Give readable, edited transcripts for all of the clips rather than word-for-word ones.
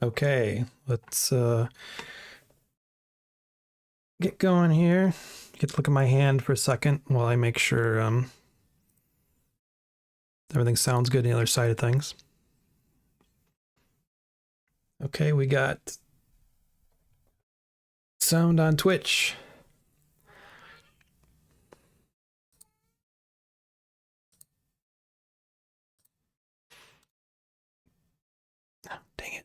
Okay, let's get going here. Get to look at my hand for a second while I make sure everything sounds good on the other side of things. Okay, we got sound on Twitch. Oh, dang it.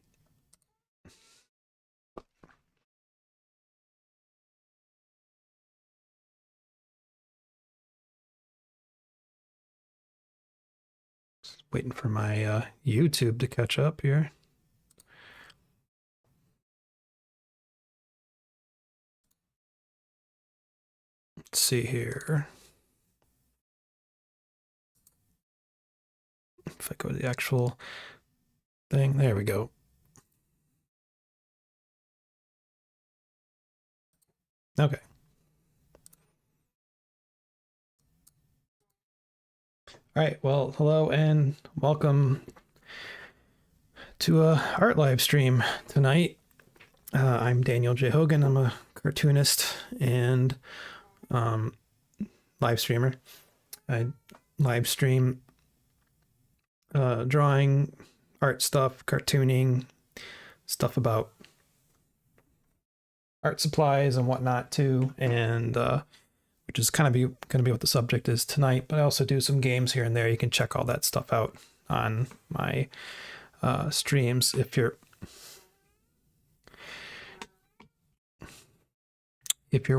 Just waiting for my YouTube to catch up here. Let's see here. If I go to the actual thing, there we go. Okay. All right, well, hello and welcome to a art live stream tonight. I'm Daniel J. Hogan. I'm a cartoonist and live streamer. I live stream drawing, art stuff, cartooning, stuff about art supplies and whatnot too, and which is kind of going to be what the subject is tonight. But I also do some games here and there. You can check all that stuff out on my streams. If you're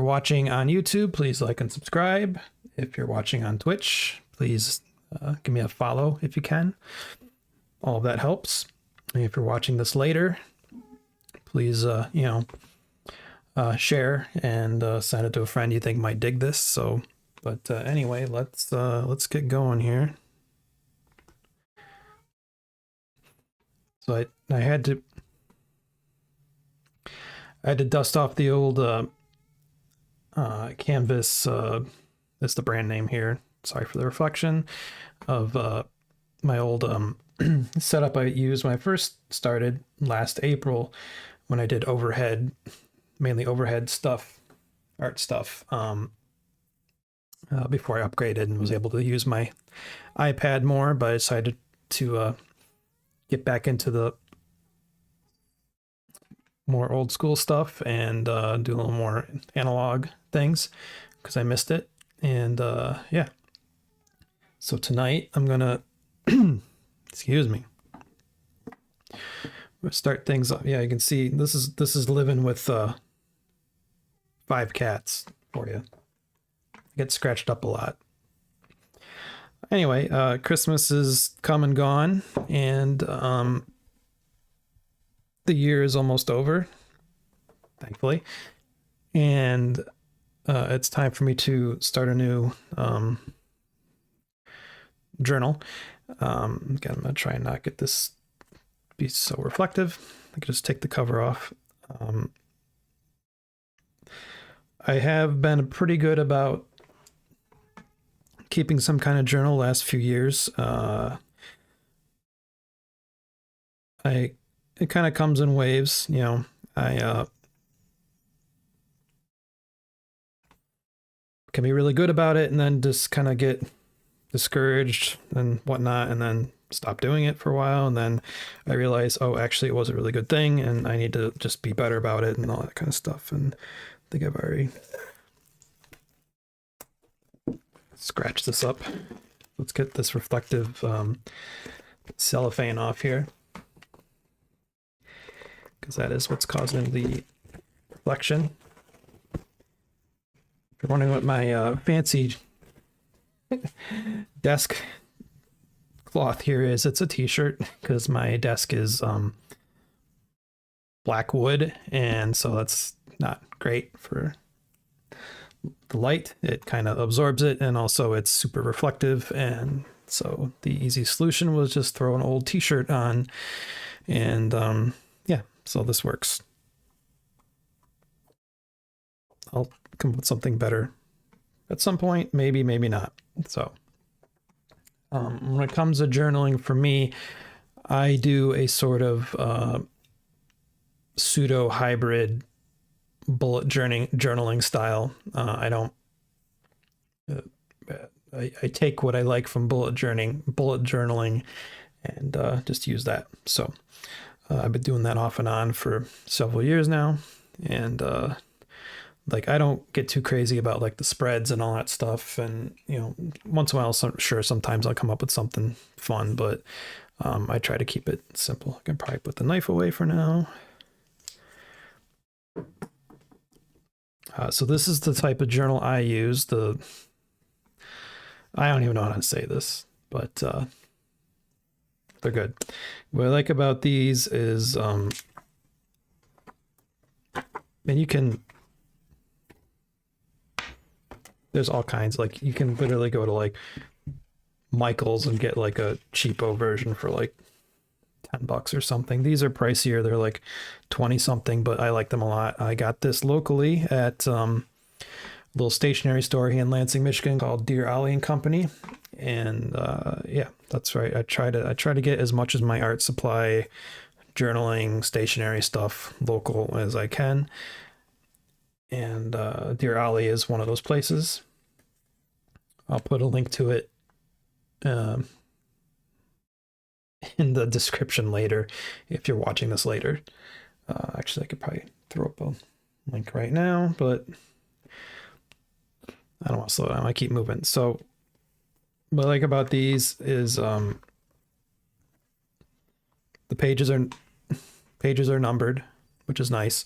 watching on YouTube, please like and subscribe. If you're watching on Twitch, please give me a follow if you can. All of that helps. And if you're watching this later, please share and send it to a friend you think might dig this. So, but anyway, let's get going here. So I had to dust off the old canvas. That's the brand name here. Sorry for the reflection of my old setup I used when I first started last April, when I did mainly overhead stuff, art stuff, before I upgraded and was able to use my iPad more. But I decided to get back into the more old school stuff and do a little more analog things because I missed it. And yeah, so tonight I'm gonna excuse me, we'll start things up. Yeah, you can see this is living with 5 cats for you. I get scratched up a lot. Anyway, Christmas is come and gone, and the year is almost over, thankfully, and it's time for me to start a new journal. Again, I'm gonna try and not get this be so reflective. I can just take the cover off. I have been pretty good about keeping some kind of journal the last few years. It kind of comes in waves, you know. I can be really good about it and then just kind of get discouraged and whatnot, and then stop doing it for a while, and then I realize, oh, actually it was a really good thing and I need to just be better about it and all that kind of stuff. And I think I've already scratched this up. Let's get this reflective cellophane off here, because that is what's causing the reflection. If you're wondering what my fancy desk cloth here is, it's a t-shirt, because my desk is black wood, and so that's not great for the light. It kind of absorbs it, and also it's super reflective, and so the easy solution was just throw an old t-shirt on, and yeah, so this works. I'll come up with something better at some point, maybe not. So when it comes to journaling, for me, I do a sort of pseudo hybrid bullet journaling style. I don't. I take what I like from bullet journaling, and just use that. So I've been doing that off and on for several years now, and like I don't get too crazy about like the spreads and all that stuff. And once in a while, sometimes I'll come up with something fun, but I try to keep it simple. I can probably put the knife away for now. So this is the type of journal I use. I don't even know how to say this, but they're good. What I like about these is, and you can, there's all kinds, like you can literally go to like Michael's and get like a cheapo version for like $10 or something. These are pricier. They're like 20 something, but I like them a lot. I got this locally at a little stationery store here in Lansing, Michigan called Dear Ollie and Company. And yeah, that's right. I try to get as much as my art supply, journaling, stationery stuff local as I can. And Dear Ollie is one of those places. I'll put a link to it in the description later if you're watching this later. Actually, I could probably throw up a link right now, but I don't want to slow down. I keep moving. So what I like about these is the pages are numbered, which is nice.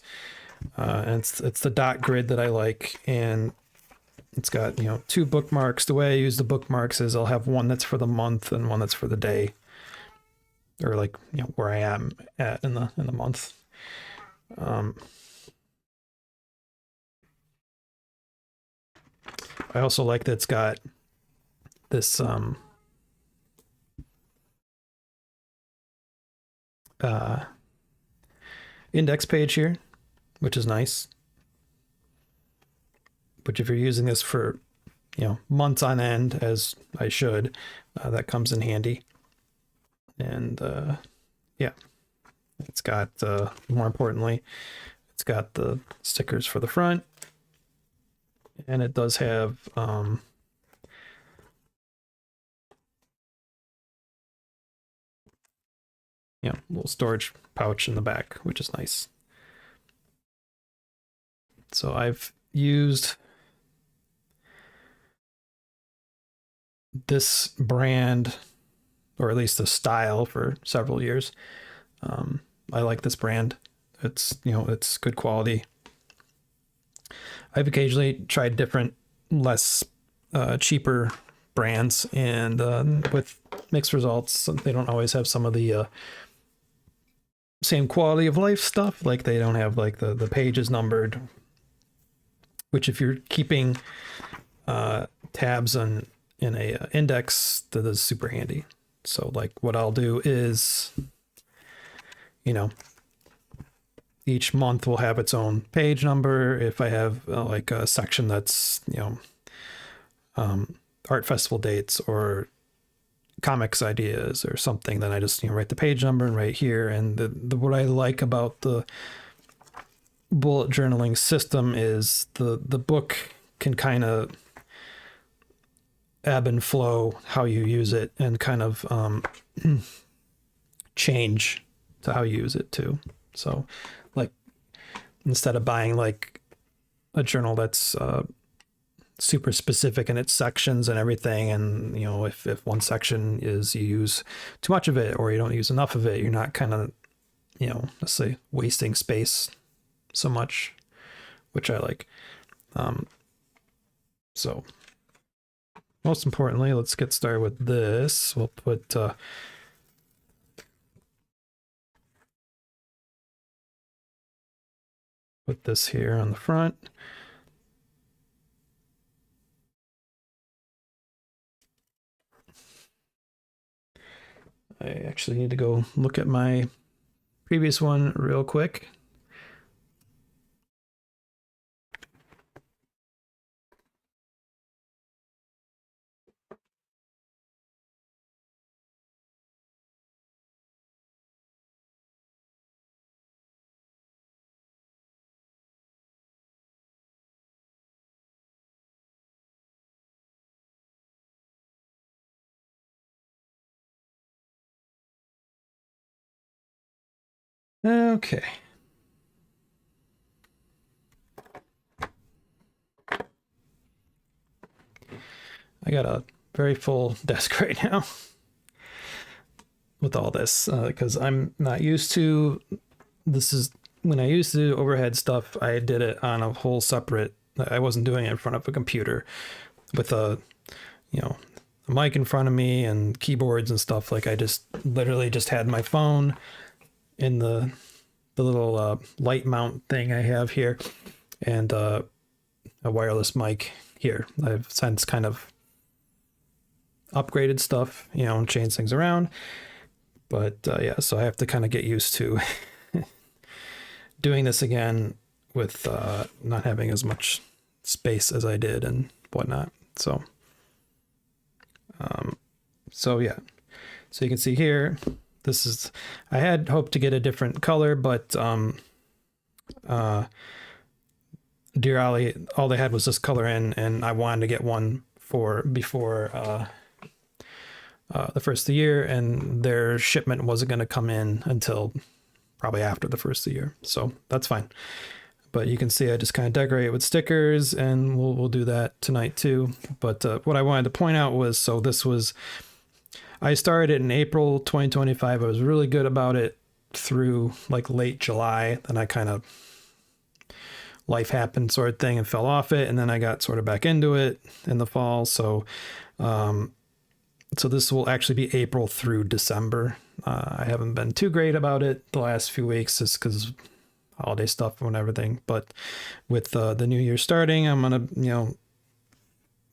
And it's the dot grid that I like, and it's got 2 bookmarks. The way I use the bookmarks is I'll have one that's for the month and one that's for the day, or like where I am at in the month. I also like that it's got this index page here, which is nice. But if you're using this for months on end, as I should, that comes in handy. And yeah, it's got more importantly, it's got the stickers for the front, and it does have little storage pouch in the back, which is nice. So I've used this brand, or at least the style, for several years. I like this brand. It's it's good quality. I've occasionally tried different, less cheaper brands, and with mixed results. They don't always have some of the same quality of life stuff. Like they don't have like the pages numbered, which if you're keeping tabs in a index, that is super handy. So like what I'll do is, each month will have its own page number. If I have like a section that's art festival dates or comics ideas or something, then I just write the page number and right here. And what I like about the bullet journaling system is the book can kind of ebb and flow how you use it, and kind of change to how you use it too. So like instead of buying like a journal that's super specific in its sections and everything, and if one section is you use too much of it or you don't use enough of it, you're not kind of let's say wasting space so much, which I like. So most importantly, let's get started with this. We'll put this here on the front. I actually need to go look at my previous one real quick. Okay. I got a very full desk right now with all this because I'm not used to this. Is when I used to do overhead stuff, I did it on a whole separate. I wasn't doing it in front of a computer with a, you know, a mic in front of me and keyboards and stuff. Like I just literally just had my phone in the little light mount thing I have here, and a wireless mic here. I've since kind of upgraded stuff, you know, and changed things around. But yeah, so I have to kind of get used to doing this again with not having as much space as I did and whatnot. So, so yeah, so you can see here, this is, I had hoped to get a different color, but Dear Ollie, all they had was this color in, and I wanted to get one for before the first of the year, and their shipment wasn't going to come in until probably after the first of the year, so that's fine. But you can see I just kind of decorate it with stickers, and we'll do that tonight too. But what I wanted to point out was, so this was, I started it in April 2025. I was really good about it through like late July. Then I kind of, life happened sort of thing and fell off it. And then I got sort of back into it in the fall. So, so this will actually be April through December. I haven't been too great about it the last few weeks just because holiday stuff and everything. But with the new year starting, I'm going to, you know,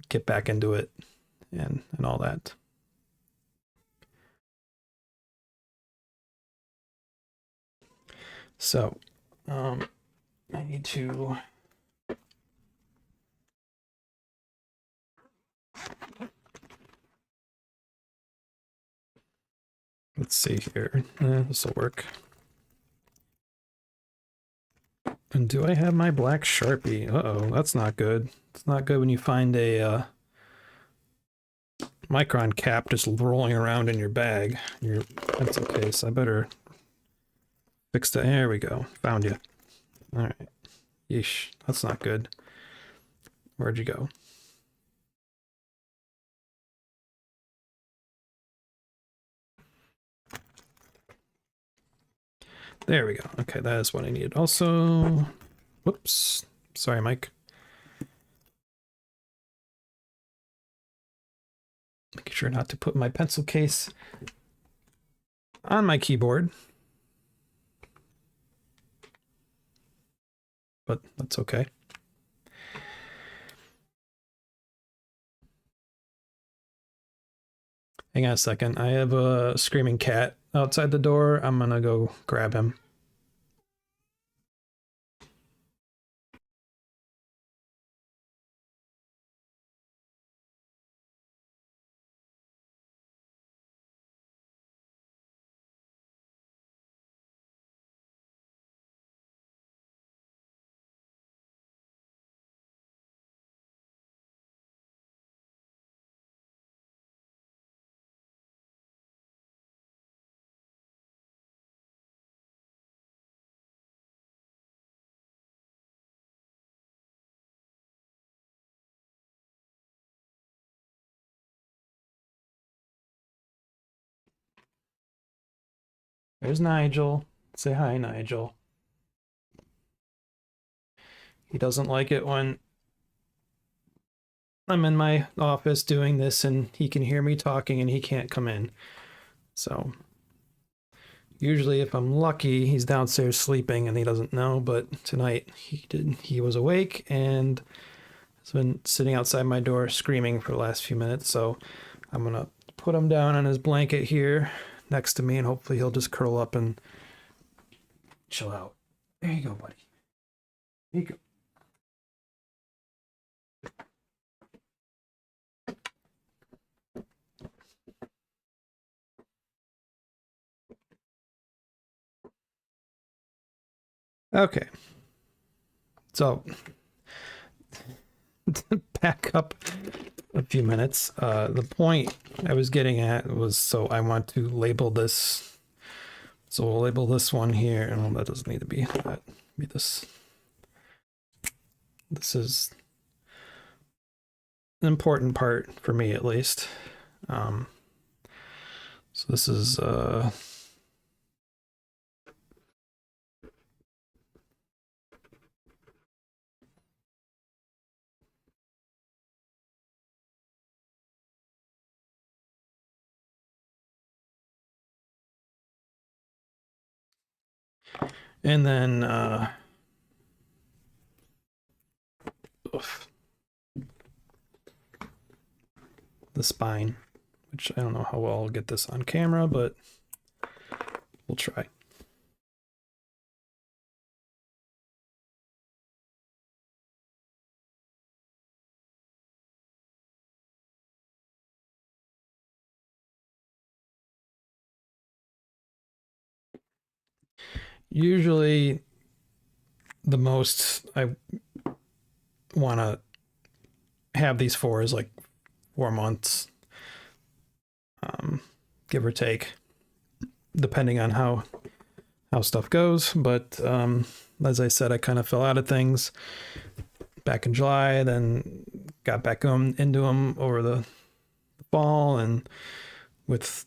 get back into it and all that. So, I need to let's see here. This will work. And do I have my black Sharpie? Uh-oh, that's not good. It's not good when you find a Micron cap just rolling around in your bag, your pencil case. I better fix that. There we go. Found you. All right. Yeesh, that's not good. Where'd you go? There we go. Okay, that is what I needed. Also, whoops. Sorry, Mike. Making sure not to put my pencil case on my keyboard. But that's okay. Hang on a second. I have a screaming cat outside the door. I'm gonna go grab him. There's Nigel. Say hi, Nigel. He doesn't like it when I'm in my office doing this and he can hear me talking and he can't come in. So usually if I'm lucky, he's downstairs sleeping and he doesn't know, but tonight he was awake and has been sitting outside my door screaming for the last few minutes. So I'm gonna put him down on his blanket here next to me and hopefully he'll just curl up and chill out. There you go, buddy. There you go. Okay. So back up a few minutes. The point I was getting at was, so I want to label this So we'll label this one here, and well, that doesn't need to be that. Be this. This is an important part for me, at least. So this is and then the spine, which I don't know how well I'll get this on camera, but we'll try. Usually the most I want to have these for is like 4 months, give or take, depending on how stuff goes. But as I said, I kind of fell out of things back in July, then got back into them over the fall, and with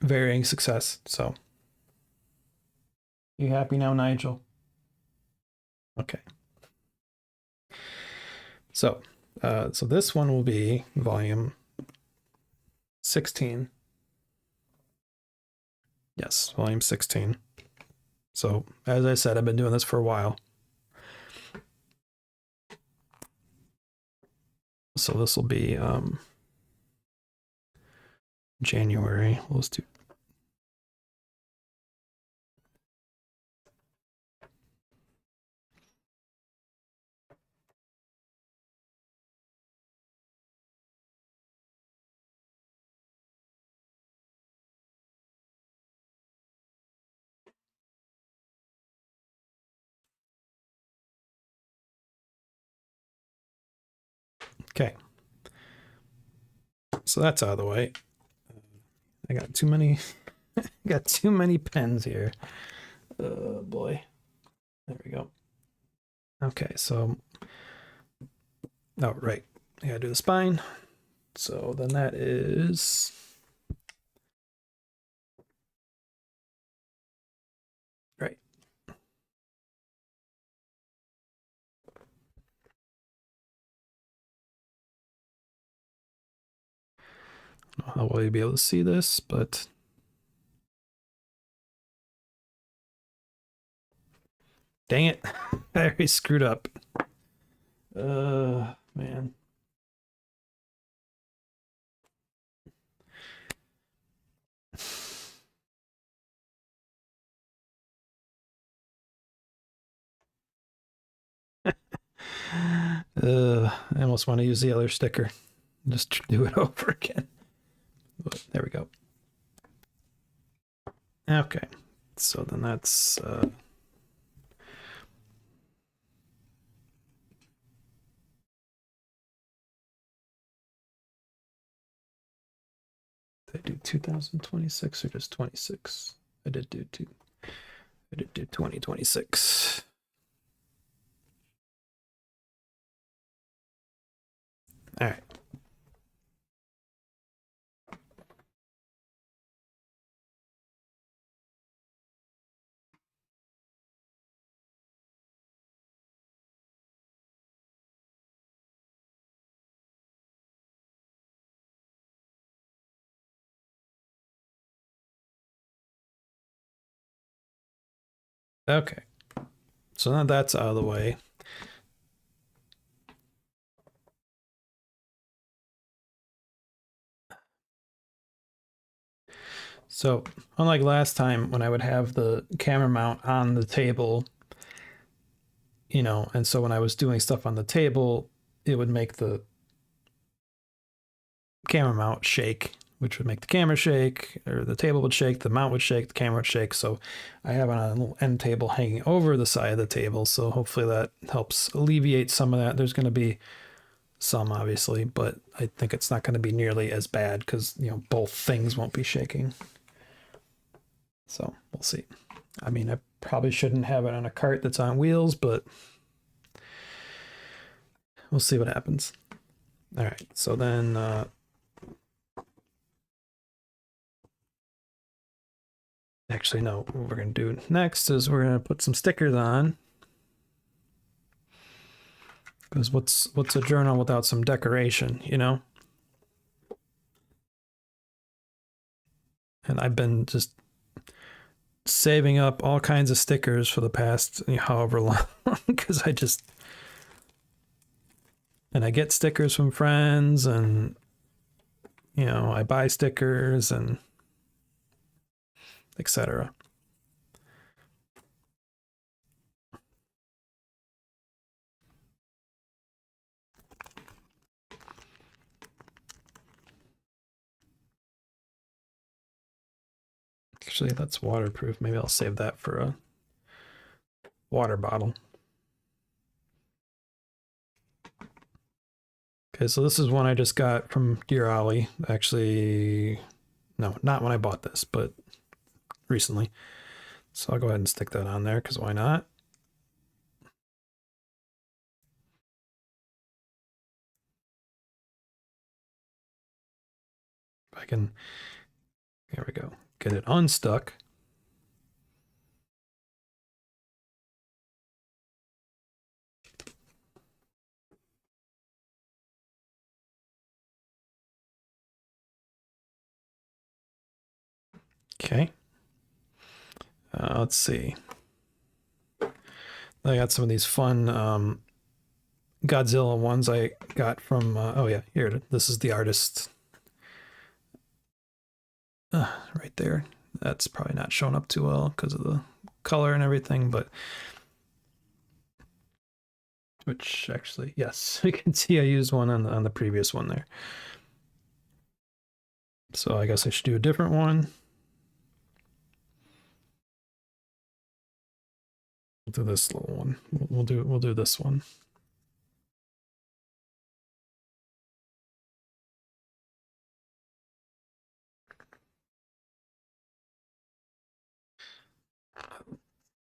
varying success. So, you happy now, Nigel? Okay. So, so this one will be volume 16. Yes, volume 16. So, as I said, I've been doing this for a while. So this will be January. Let's do. Okay. So that's out of the way. I got too many got too many pens here. Oh boy. There we go. Okay, so oh right. I gotta do the spine. So then that is right. I don't know how well you'll be able to see this, but dang it. I already screwed up. Man. I almost want to use the other sticker. Just do it over again. But there we go. Okay. So then that's did I do 2026 or just 26? I did do 2026. All right. Okay. So now that's out of the way. So unlike last time when I would have the camera mount on the table, you know, and so when I was doing stuff on the table, it would make the camera mount shake, which would make the camera shake, or the table would shake, the mount would shake, the camera would shake. So I have on a little end table hanging over the side of the table. So hopefully that helps alleviate some of that. There's going to be some, obviously, but I think it's not going to be nearly as bad because, you know, both things won't be shaking. So we'll see. I mean, I probably shouldn't have it on a cart that's on wheels, but we'll see what happens. All right, so then actually, no, what we're going to do next is we're going to put some stickers on. Because what's a journal without some decoration, you know? And I've been just saving up all kinds of stickers for the past however long because I get stickers from friends, and I buy stickers and etc. Actually, that's waterproof. Maybe I'll save that for a water bottle. Okay, so this is one I just got from Dear Ollie. Actually, no, not when I bought this, but recently. So I'll go ahead and stick that on there because why not? If I can, there we go, get it unstuck. Okay. Let's see. I got some of these fun Godzilla ones I got from, oh yeah, here, this is the artist right there. That's probably not showing up too well because of the color and everything, but which actually, yes, you can see I used one on the previous one there. So I guess I should do a different one. We'll do this little one. We'll do this one.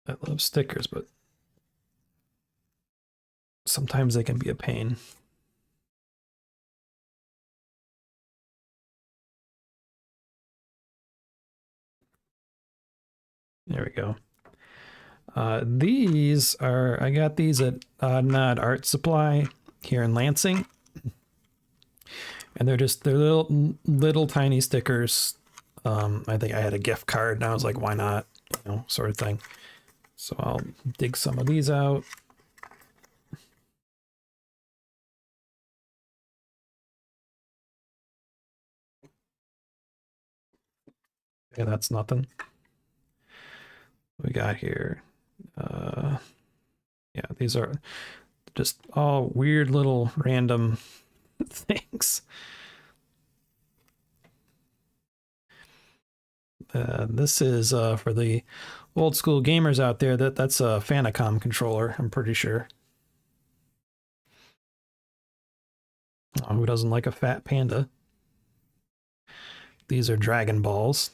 I love stickers, but sometimes they can be a pain. There we go. These are, I got these at Nod Art Supply here in Lansing. And they're little tiny stickers. I think I had a gift card and I was like, why not? Sort of thing. So I'll dig some of these out. Okay, that's nothing. What we got here. Yeah, these are just all weird little random things. This is for the old school gamers out there. That's a Famicom controller, I'm pretty sure. Oh, who doesn't like a fat panda? These are Dragon Balls.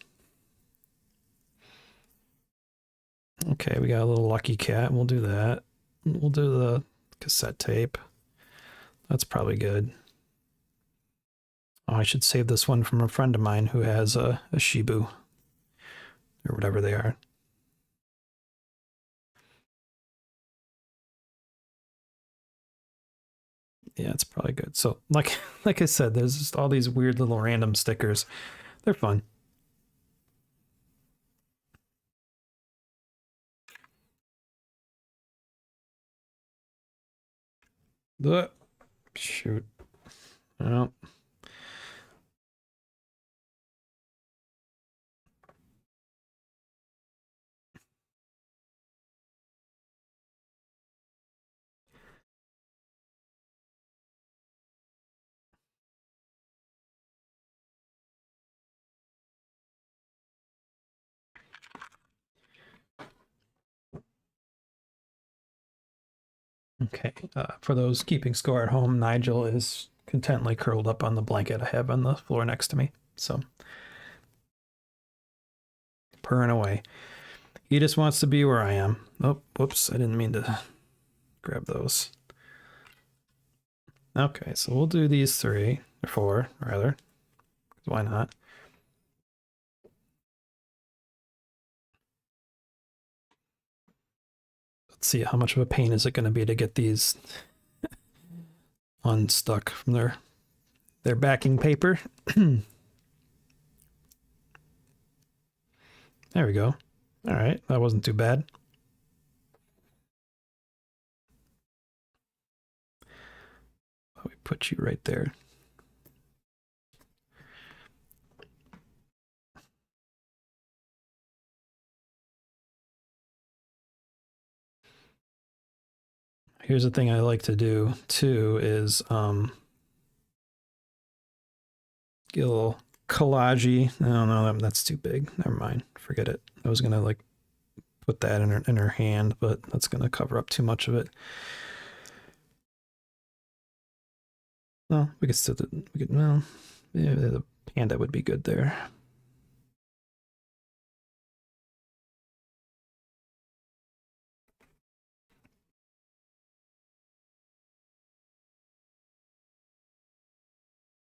Okay, we got a little Lucky Cat. We'll do that. We'll do the cassette tape. That's probably good. Oh, I should save this one from a friend of mine who has a Shibu. Or whatever they are. Yeah, it's probably good. So, like I said, there's just all these weird little random stickers. They're fun. Shoot. Well. Okay, for those keeping score at home, Nigel is contently curled up on the blanket I have on the floor next to me. So, purring away. He just wants to be where I am. Oh, whoops, I didn't mean to grab those. Okay, so we'll do these 3, or 4, rather. Why not? Let's see, how much of a pain is it going to be to get these unstuck from their backing paper. There we go. All right, that wasn't too bad. We put you right there. Here's the thing I like to do too is get a little collage-y. Oh no, that's too big. Never mind. Forget it. I was gonna like put that in her hand, but that's gonna cover up too much of it. No, we could still well, yeah, the panda would be good there.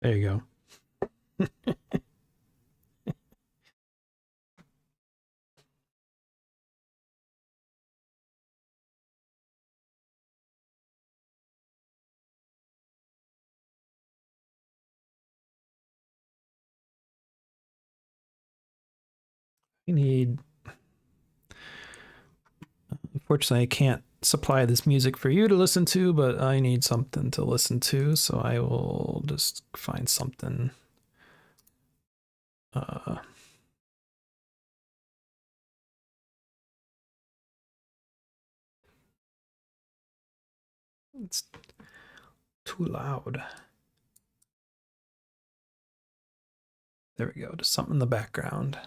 There you go. We need. Unfortunately, I can't supply this music for you to listen to, but I need something to listen to, so I will just find something. It's too loud. There we go, just something in the background.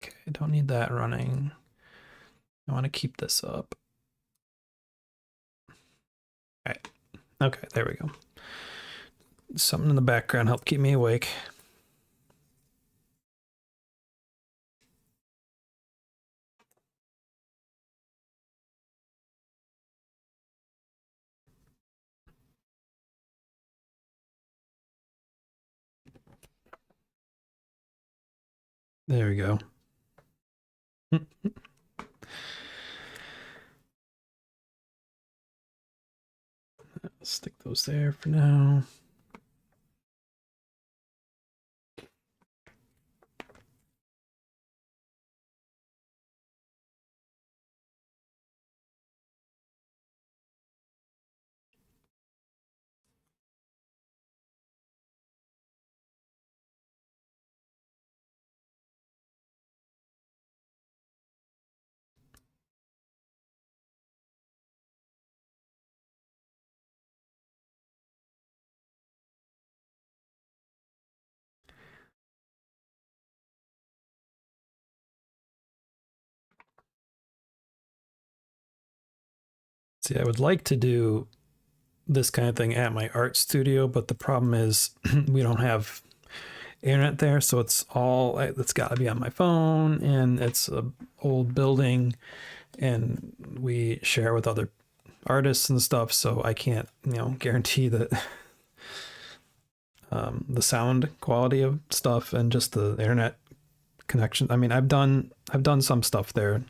Okay, I don't need that running. I want to keep this up. All right. Okay, there we go. Something in the background help keep me awake. There we go. Stick those there for now. See, I would like to do this kind of thing at my art studio, but the problem is we don't have internet there, so it's got to be on my phone, and it's a old building, and we share with other artists and stuff, so I can't guarantee that the sound quality of stuff and just the internet connection. I mean, I've done some stuff there,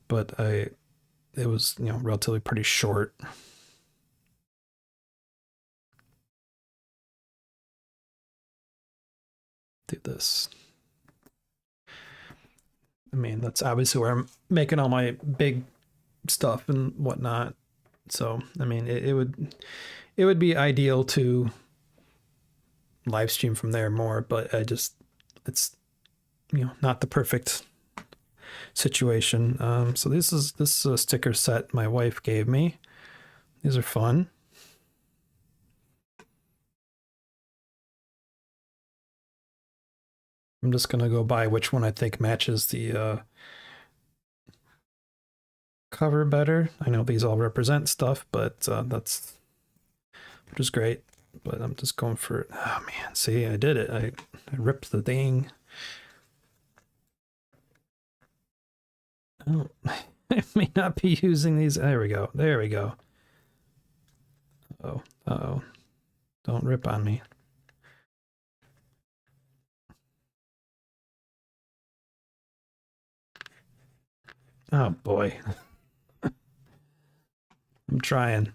but it was relatively pretty short. Do this. I mean, that's obviously where I'm making all my big stuff and whatnot. So, I mean, it would be ideal to live stream from there more, but it's not the perfect situation. So this is a sticker set my wife gave me. These are fun. I'm just gonna go by which one I think matches the cover better. I know these all represent stuff, but which is great. But I'm just going for, oh man, see, I did it. I ripped the thing. Oh, I may not be using these. There we go. There we go. Oh, uh-oh. Don't rip on me. Oh boy. I'm trying.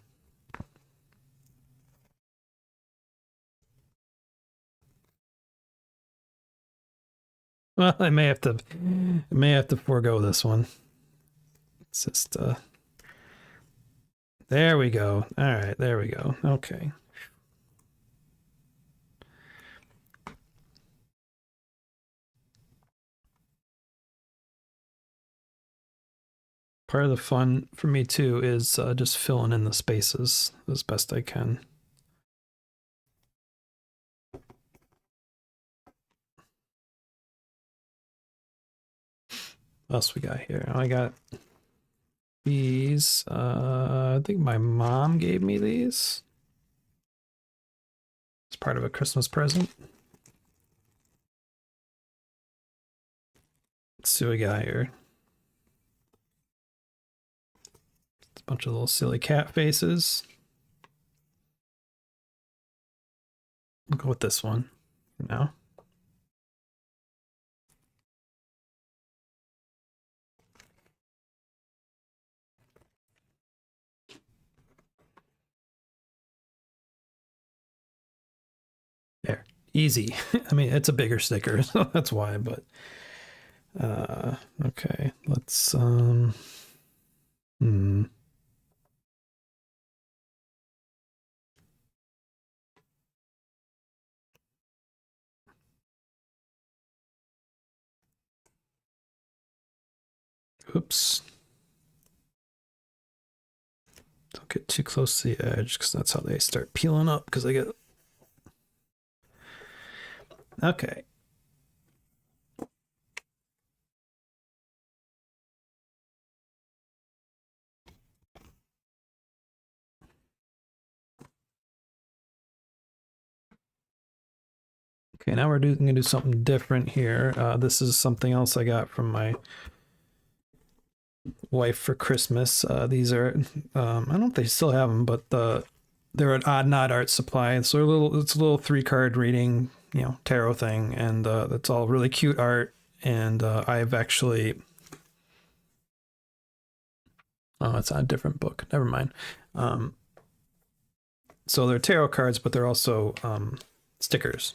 Well, I may have to forego this one. It's just there we go. All right, there we go. Okay. Part of the fun for me too is just filling in the spaces as best I can. What else we got here? I got these. I think my mom gave me these. It's part of a Christmas present. Let's see what we got here. It's a bunch of little silly cat faces. I'll go with this one for now. There, easy. I mean, it's a bigger sticker, so that's why, but okay, let's oops. Don't get too close to the edge because that's how they start peeling up because they get okay. Okay, now we're gonna do something different here. This is something else I got from my wife for Christmas. These are, I don't know if they still have them, but they're an Odd Nod Art Supply. So it's a little 3-card reading, tarot thing, and it's all really cute art. And I've actually, oh, it's on a different book. Never mind. So they're tarot cards, but they're also stickers.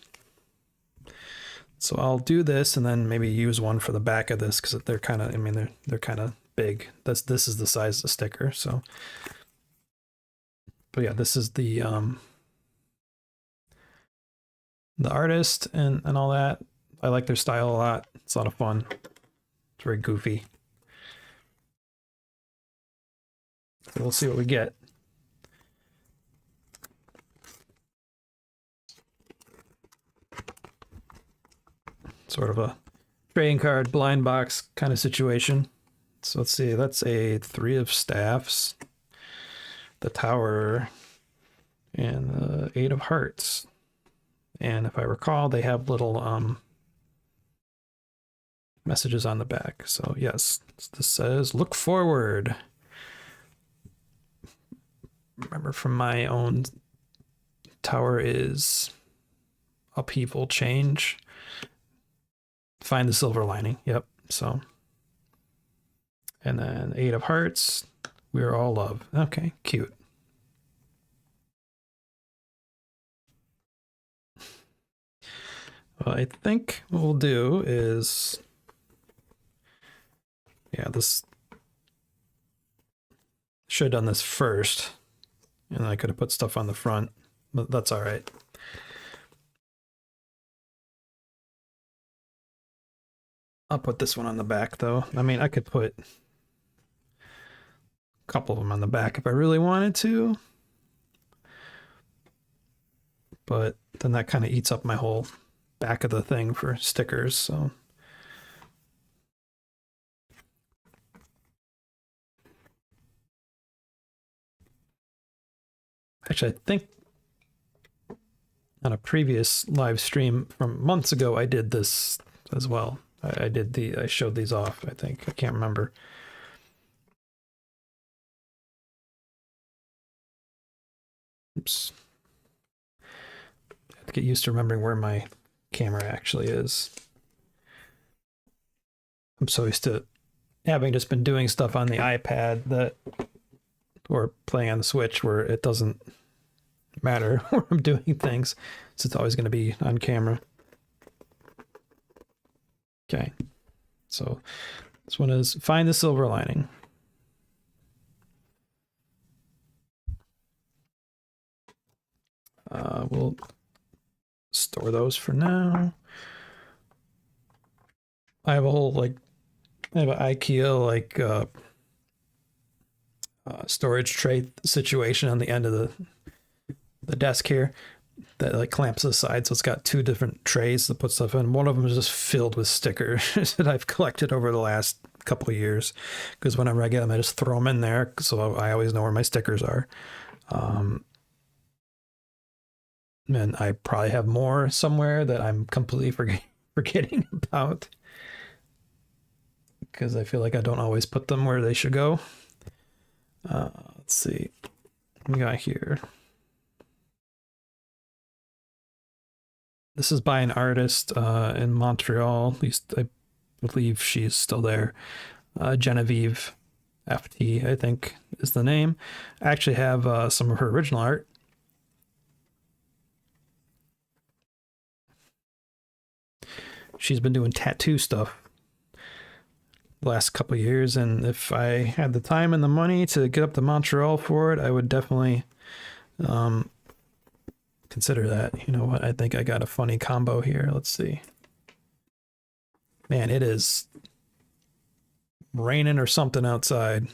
So I'll do this and then maybe use one for the back of this because they're kind of, I mean, they're kind of big. This is the size of the sticker. So, but yeah, this is the artist and all that. I like their style a lot. It's a lot of fun. It's very goofy. So we'll see what we get. Sort of a trading card blind box kind of situation. So let's see, that's a 3 of staffs, the tower, and the 8 of hearts. And if I recall, they have little messages on the back. So yes, this says, look forward. Remember from my own, tower is upheaval, change. Find the silver lining. Yep. So, and then 8 of hearts. We're all love. Okay, cute. Well, I think what we'll do is, yeah, this should have done this first, and I could have put stuff on the front, but that's all right. I'll put this one on the back though. I mean, I could put a couple of them on the back if I really wanted to, but then that kind of eats up my whole back of the thing for stickers. So Actually, I think on a previous live stream from months ago, I did this as well. I showed these off, I think. I can't remember. Oops. I have to get used to remembering where my camera actually is. I'm so used to having just been doing stuff on the iPad that, or playing on the Switch, where it doesn't matter where I'm doing things. So it's always going to be on camera. Okay. So this one is find the silver lining. We'll store those for now. I have a whole I have an IKEA storage tray situation on the end of the desk here that like clamps aside, so it's got two different trays to put stuff in. One of them is just filled with stickers that I've collected over the last couple of years, because whenever I get them, I just throw them in there, so I always know where my stickers are. And I probably have more somewhere that I'm completely forgetting about, because I feel like I don't always put them where they should go. Let's see, what we got here. This is by an artist in Montreal. At least I believe she's still there. Genevieve FT, I think, is the name. I actually have some of her original art. She's been doing tattoo stuff the last couple of years, and if I had the time and the money to get up to Montreal for it, I would definitely consider that. You know what? I think I got a funny combo here. Let's see. Man, it is raining or something outside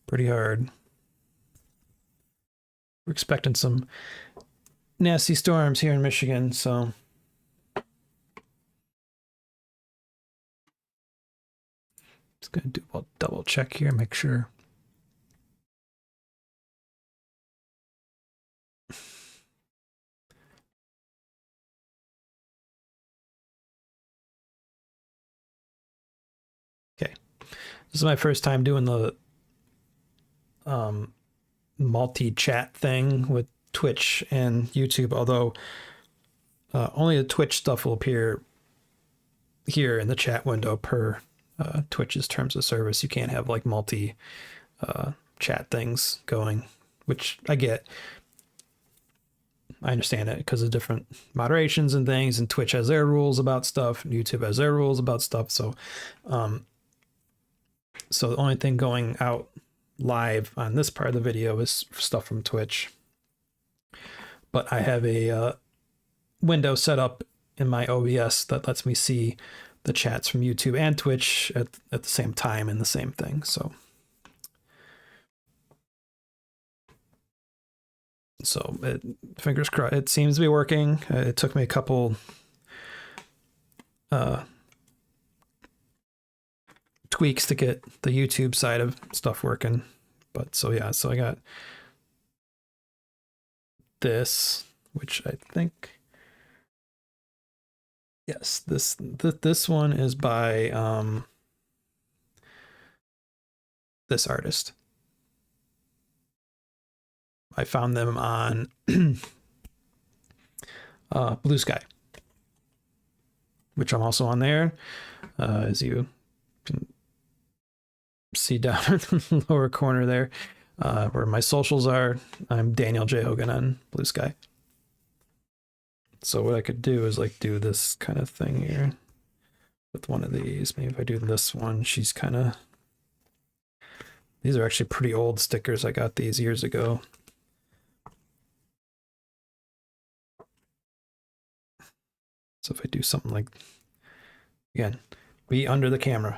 pretty hard. We're expecting some nasty storms here in Michigan, so just gonna do a double check here, make sure. Okay, this is my first time doing the multi-chat thing with Twitch and YouTube, although only the Twitch stuff will appear here in the chat window per Twitch's terms of service. You can't have like multi chat things going, which I get. I understand it because of different moderations and things, and Twitch has their rules about stuff, and YouTube has their rules about stuff. So, so the only thing going out live on this part of the video is stuff from Twitch. But I have a window set up in my OBS that lets me see the chats from YouTube and Twitch at the same time in the same thing. So fingers crossed, it seems to be working. It took me a couple tweaks to get the YouTube side of stuff working. But so yeah, so I got this, which I think, yes, this one is by this artist. I found them on Blue Sky, which I'm also on there, as you can see down in the lower corner there, where my socials are. I'm Daniel J. Hogan on Blue Sky. So what I could do is like do this kind of thing here with one of these. Maybe if I do this one, she's kind of, these are actually pretty old stickers. I got these years ago. So if I do something like, again, be under the camera.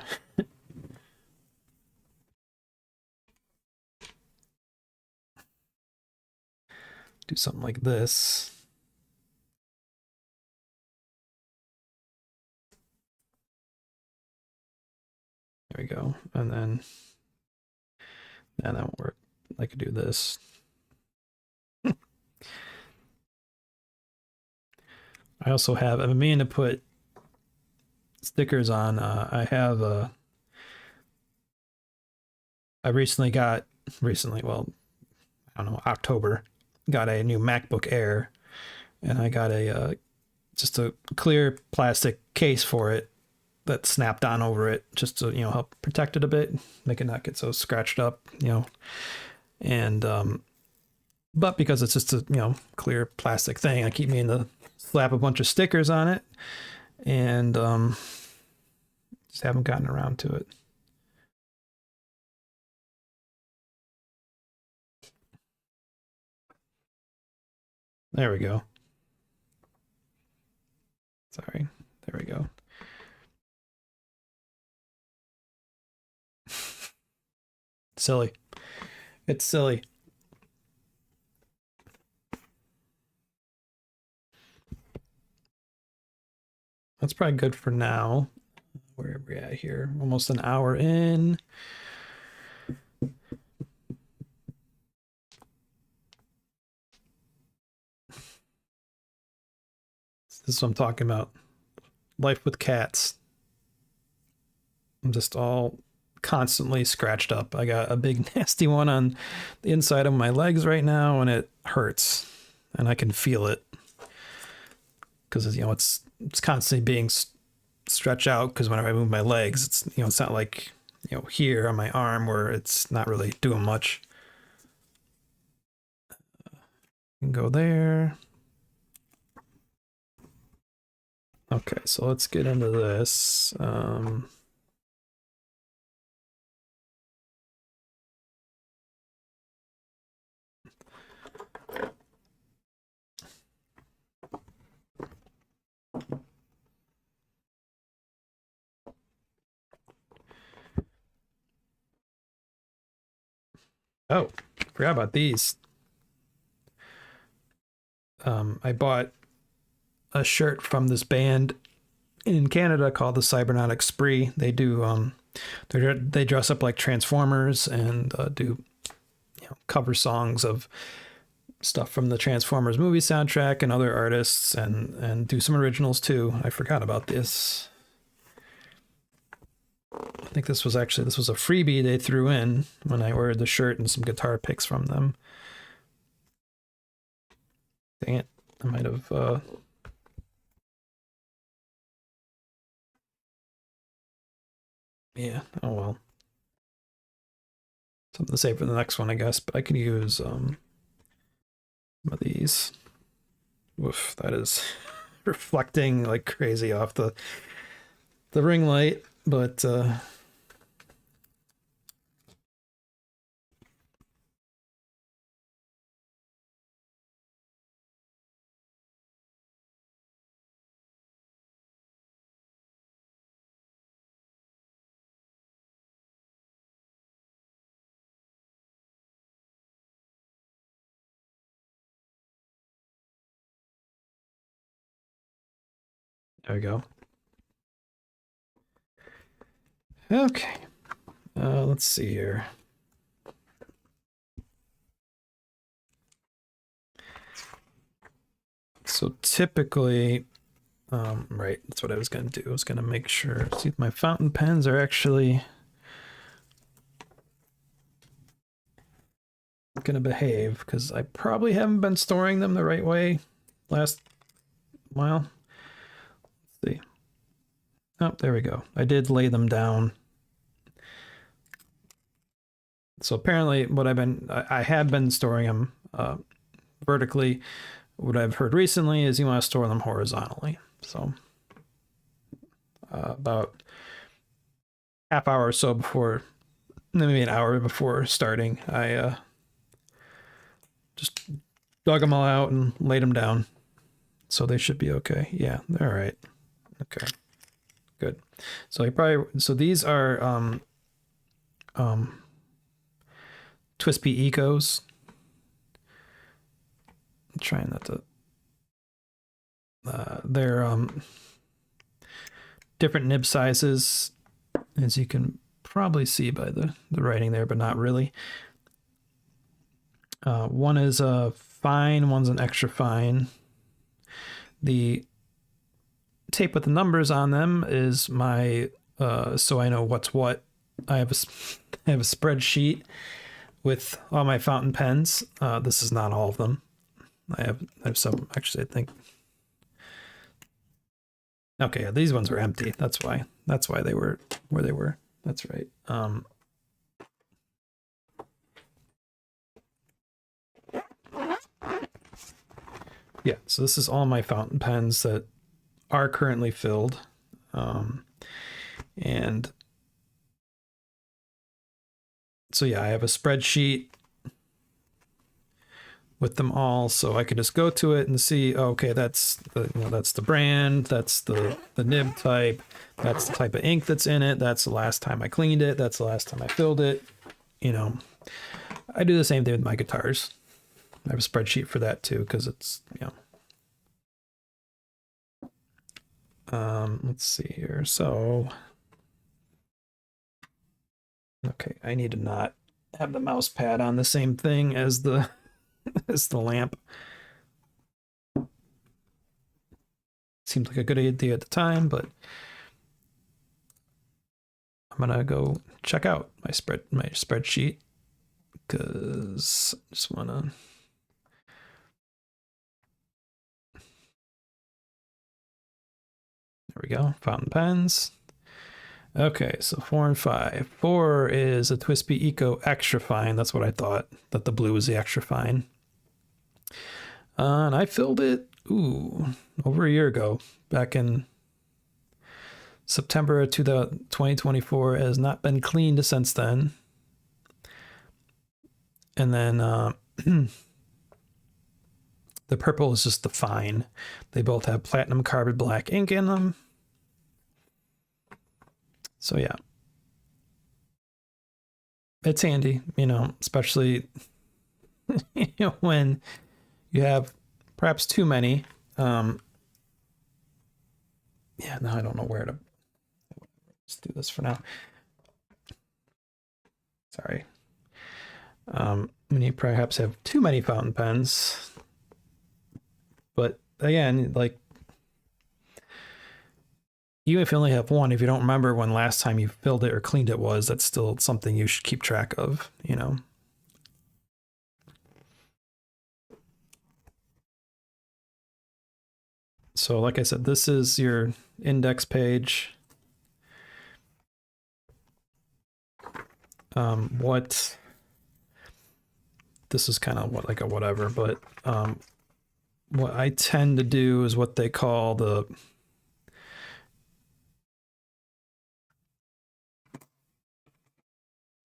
Do something like this. There we go. And then, yeah, that won't work. I could do this. I also have, I've been meaning to put stickers on. I have I recently, well, I don't know, October, got a new MacBook Air, and I got a just a clear plastic case for it that snapped on over it, just to help protect it a bit, make it not get so scratched up, and but because it's just a clear plastic thing, I keep meaning to slap a bunch of stickers on it, and just haven't gotten around to it. There we go. Sorry. There we go. Silly. It's silly. That's probably good for now. Where are we at here? Almost an hour in. This is what I'm talking about. Life with cats. I'm just all constantly scratched up. I got a big nasty one on the inside of my legs right now, and it hurts, and I can feel it because it's constantly being stretched out. Because whenever I move my legs, it's not like here on my arm where it's not really doing much. You can go there. Okay, so let's get into this. Oh, forgot about these. I bought a shirt from this band in Canada called the Cybernetic Spree. They do they dress up like Transformers and do cover songs of stuff from the Transformers movie soundtrack and other artists, and do some originals too. I forgot about this. I think this was a freebie they threw in when I ordered the shirt and some guitar picks from them. Dang it. I might have yeah, oh well. Something to say for the next one, I guess, but I could use some of these. Woof, that is reflecting like crazy off the ring light, but there we go. Okay. Let's see here. So typically, right, that's what I was going to do. I was going to make sure, see if my fountain pens are actually going to behave, because I probably haven't been storing them the right way last while. Let's see. Oh, there we go. I did lay them down. So apparently I had been storing them vertically. What I've heard recently is you want to store them horizontally. So about half hour or so before, maybe an hour before starting, I just dug them all out and laid them down. So they should be okay. Yeah, they're all right. Okay, good. So these are Twispy Ecos. I'm trying not to. They're different nib sizes, as you can probably see by the writing there, but not really. One is a fine, one's an extra fine. The tape with the numbers on them is my, so I know what's what. I have I have a spreadsheet with all my fountain pens. This is not all of them. I have some, actually, I think. Okay, these ones were empty. That's why they were where they were. That's right. Yeah, so this is all my fountain pens that are currently filled. And so yeah, I have a spreadsheet with them all, so I could just go to it and see, oh, okay, that's the, you know, that's the brand, that's the nib type, that's the type of ink that's in it, that's the last time I cleaned it, that's the last time I filled it. You know, I do the same thing with my guitars. I have a spreadsheet for that too, because it's, you know. Let's see here. So, okay, I need to not have the mouse pad on the same thing as the as the lamp. Seemed like a good idea at the time, but I'm gonna go check out my spreadsheet because I just wanna. There we go. Fountain pens. Okay, so 4 and 5. 4 is a Twispy Eco Extra Fine. That's what I thought, that the blue was the extra fine. And I filled it, over a year ago, back in September of 2024. It has not been cleaned since then. And then the purple is just the fine. They both have platinum carbon black ink in them. So yeah, it's handy, you know, especially you know, when you have perhaps too many. Yeah, now I don't know where to. Let's do this for now. Sorry. When you perhaps have too many fountain pens, but again, like, even if you only have one, if you don't remember when last time you filled it or cleaned it was, that's still something you should keep track of, you know. So like I said, this is your index page. What this is kind of what, like a whatever, but what I tend to do is what they call the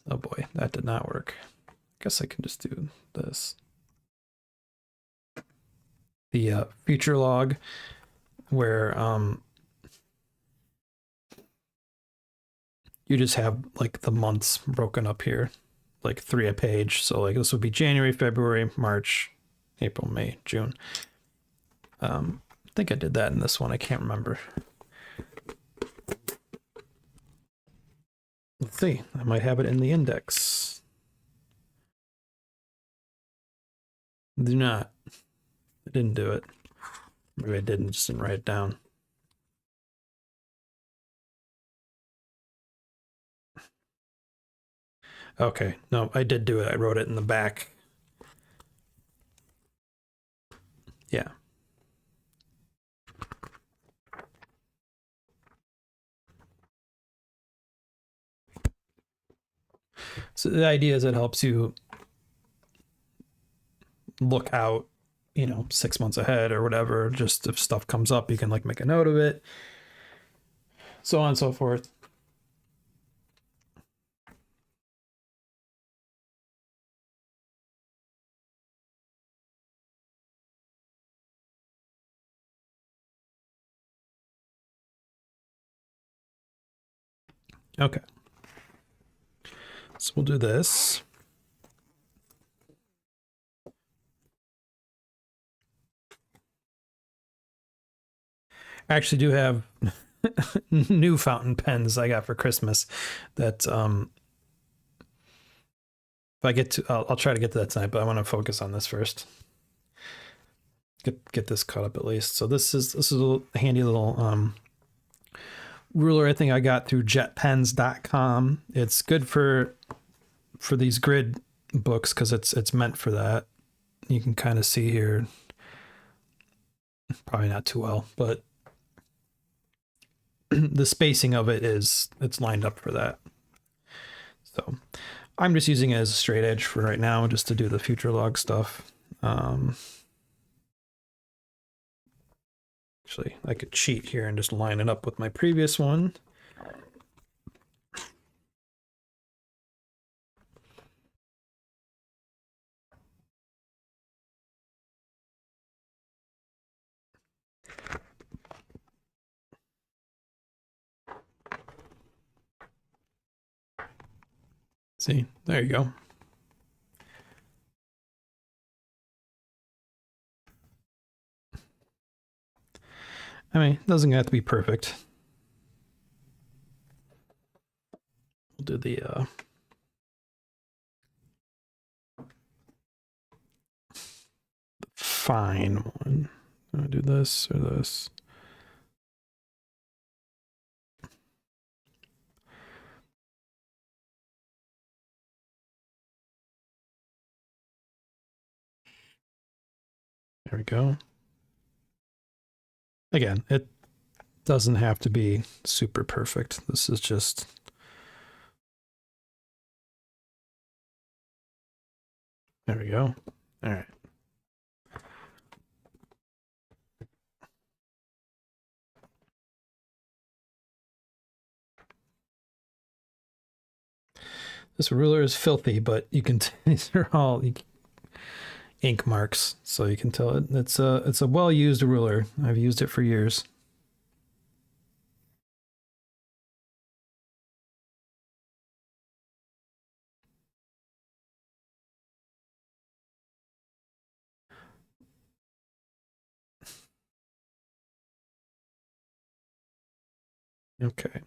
oh boy, that did not work. I guess I can just do this. The feature log, where you just have like the months broken up here, like 3 a page. So like this would be January, February, March, April, May, June. I think I did that in this one. I can't remember. Let's see. I might have it in the index. Do not. I didn't do it. Maybe I didn't, just didn't write it down. Okay, no, I did do it. I wrote it in the back. Yeah. So the idea is it helps you look out, you know, 6 months ahead or whatever. Just if stuff comes up, you can like make a note of it, so on and so forth. Okay. So we'll do this. I actually do have new fountain pens I got for Christmas that if I get to, I'll try to get to that tonight, but I want to focus on this first get this cut up at least. So this is a handy little ruler I think I got through jetpens.com. It's good for these grid books because it's meant for that. You can kind of see here, probably not too well, but the spacing of it's lined up for that. So I'm just using it as a straight edge for right now, just to do the future log stuff. Actually, I could cheat here and just line it up with my previous one. See, there you go. I mean, it doesn't have to be perfect. We'll do the fine one. I'm gonna do this or this. There we go. Again, it doesn't have to be super perfect. This is just... There we go. All right. This ruler is filthy, but you can these are all ink marks, so you can tell it's a well-used ruler. I've used it for years. Okay.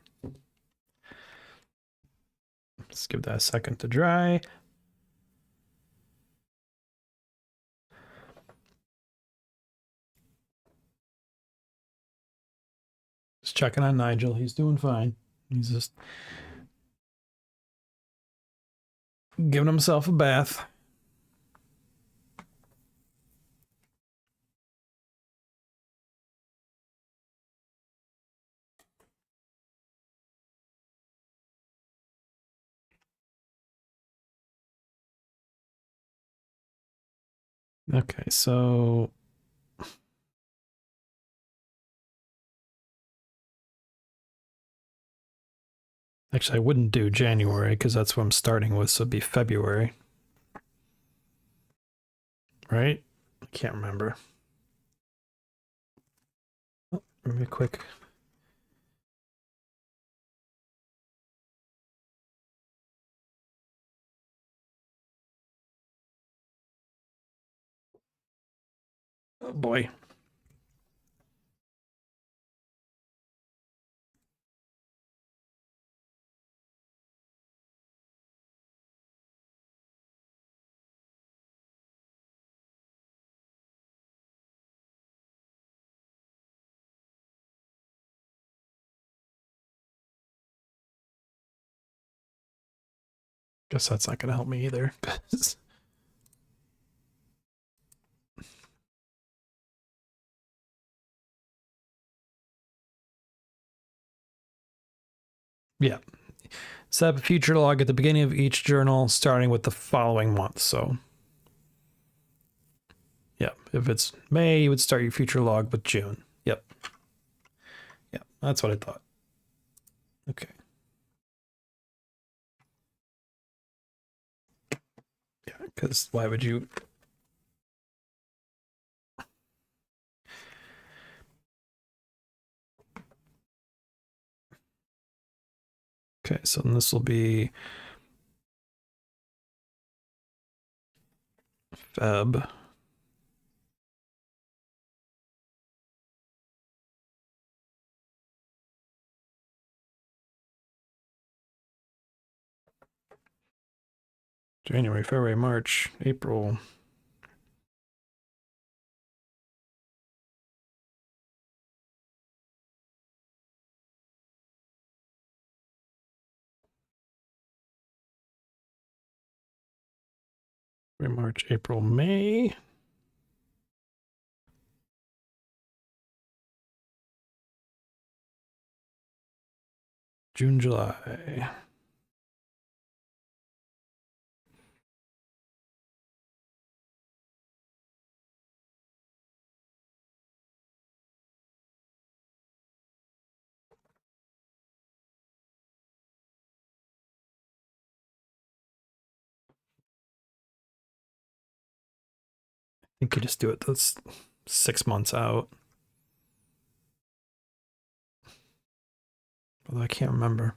Let's give that a second to dry. Just checking on Nigel. He's doing fine. He's just giving himself a bath. Okay, so actually I wouldn't do January because that's what I'm starting with, so it'd be February. Right? I can't remember. Oh, really quick. Oh boy. Guess that's not gonna help me either. Yeah. Set up a future log at the beginning of each journal, starting with the following month. So, yeah, if it's May, you would start your future log with June. Yep. Yeah, that's what I thought. Okay. Yeah, because why would you? Okay, so then this will be Feb. January, February, March, April. March, April, May. June, July. I think you just do it those 6 months out. Although I can't remember.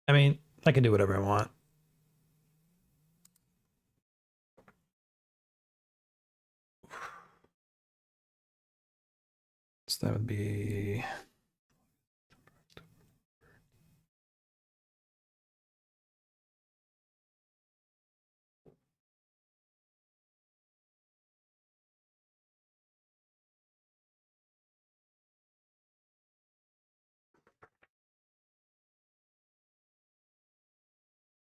I mean, I can do whatever I want. So that would be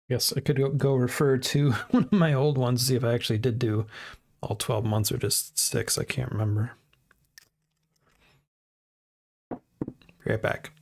Yes, I could go refer to one of my old ones, see if I actually did do all 12 months or just 6. I can't remember. Be right back.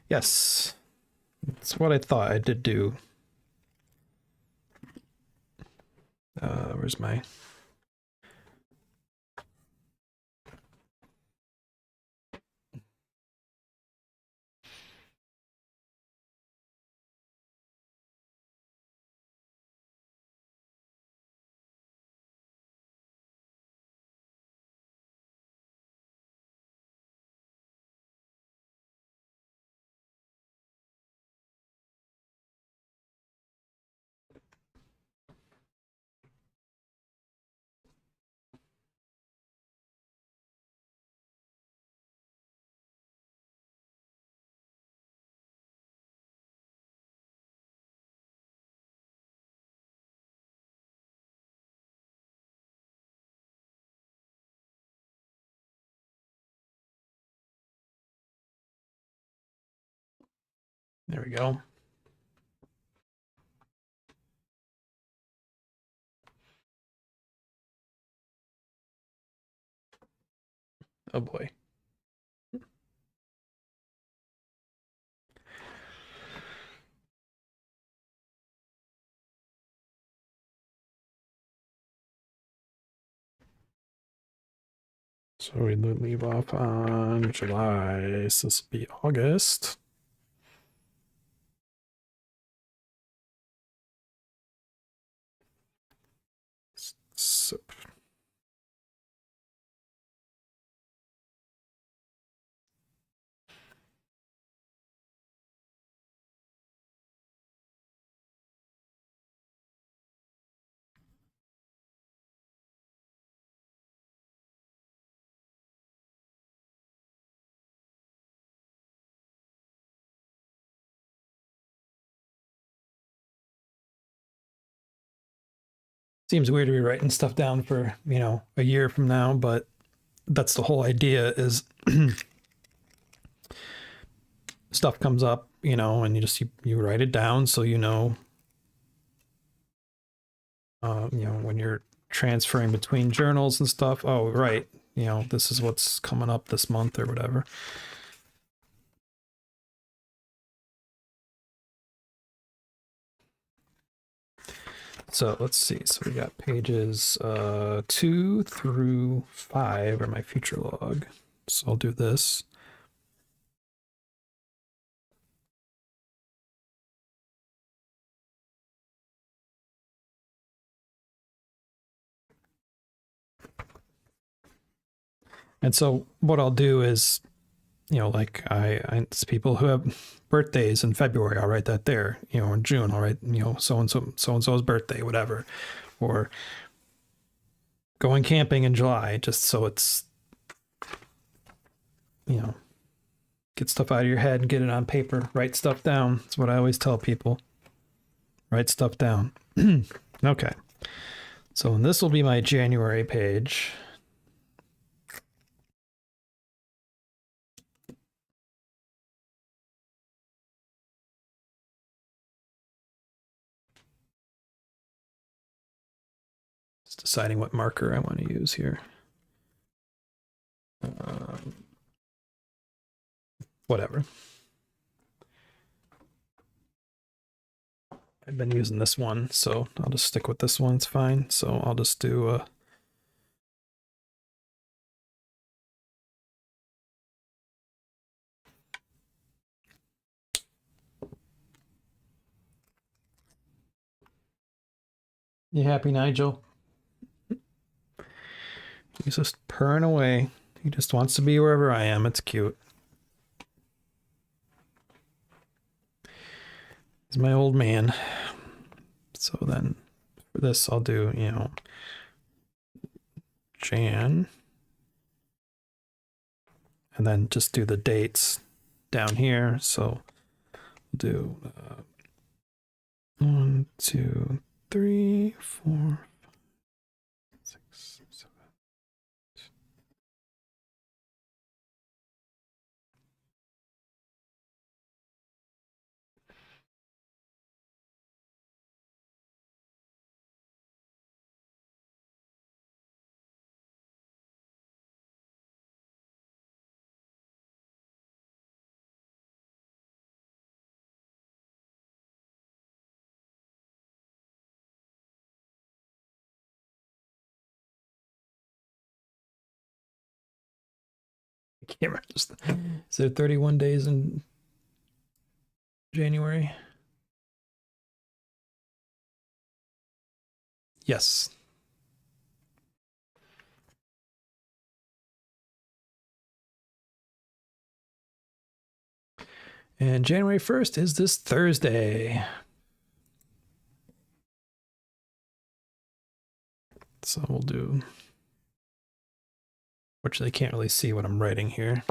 Yes, that's what I thought I did do. Where's my... There we go. Oh boy. So we leave off on July, so this will be August. So seems weird to be writing stuff down for, a year from now, but that's the whole idea is stuff comes up, and you write it down so when you're transferring between journals and stuff. Oh, right. This is what's coming up this month or whatever. So let's see. So we got pages 2 through 5 are my future log. So I'll do this. And so what I'll do is, like it's people who have birthdays in February, I'll write that there. In June, I'll write, so and so's birthday, whatever. Or going camping in July, just so it's, get stuff out of your head and get it on paper. Write stuff down. That's what I always tell people. Write stuff down. Okay. So this will be my January page. Just deciding what marker I want to use here. Whatever. I've been using this one, so I'll just stick with this one. It's fine. So I'll just do You happy, Nigel? He's just purring away. He just wants to be wherever I am. It's cute. He's my old man. So then for this, I'll do, Jan. And then just do the dates down here. So we'll do 1, 2, 3, 4, 6, 7. I can't remember. Is there 31 days in January? Yes. And January 1st is this Thursday. So we'll do, which they can't really see what I'm writing here.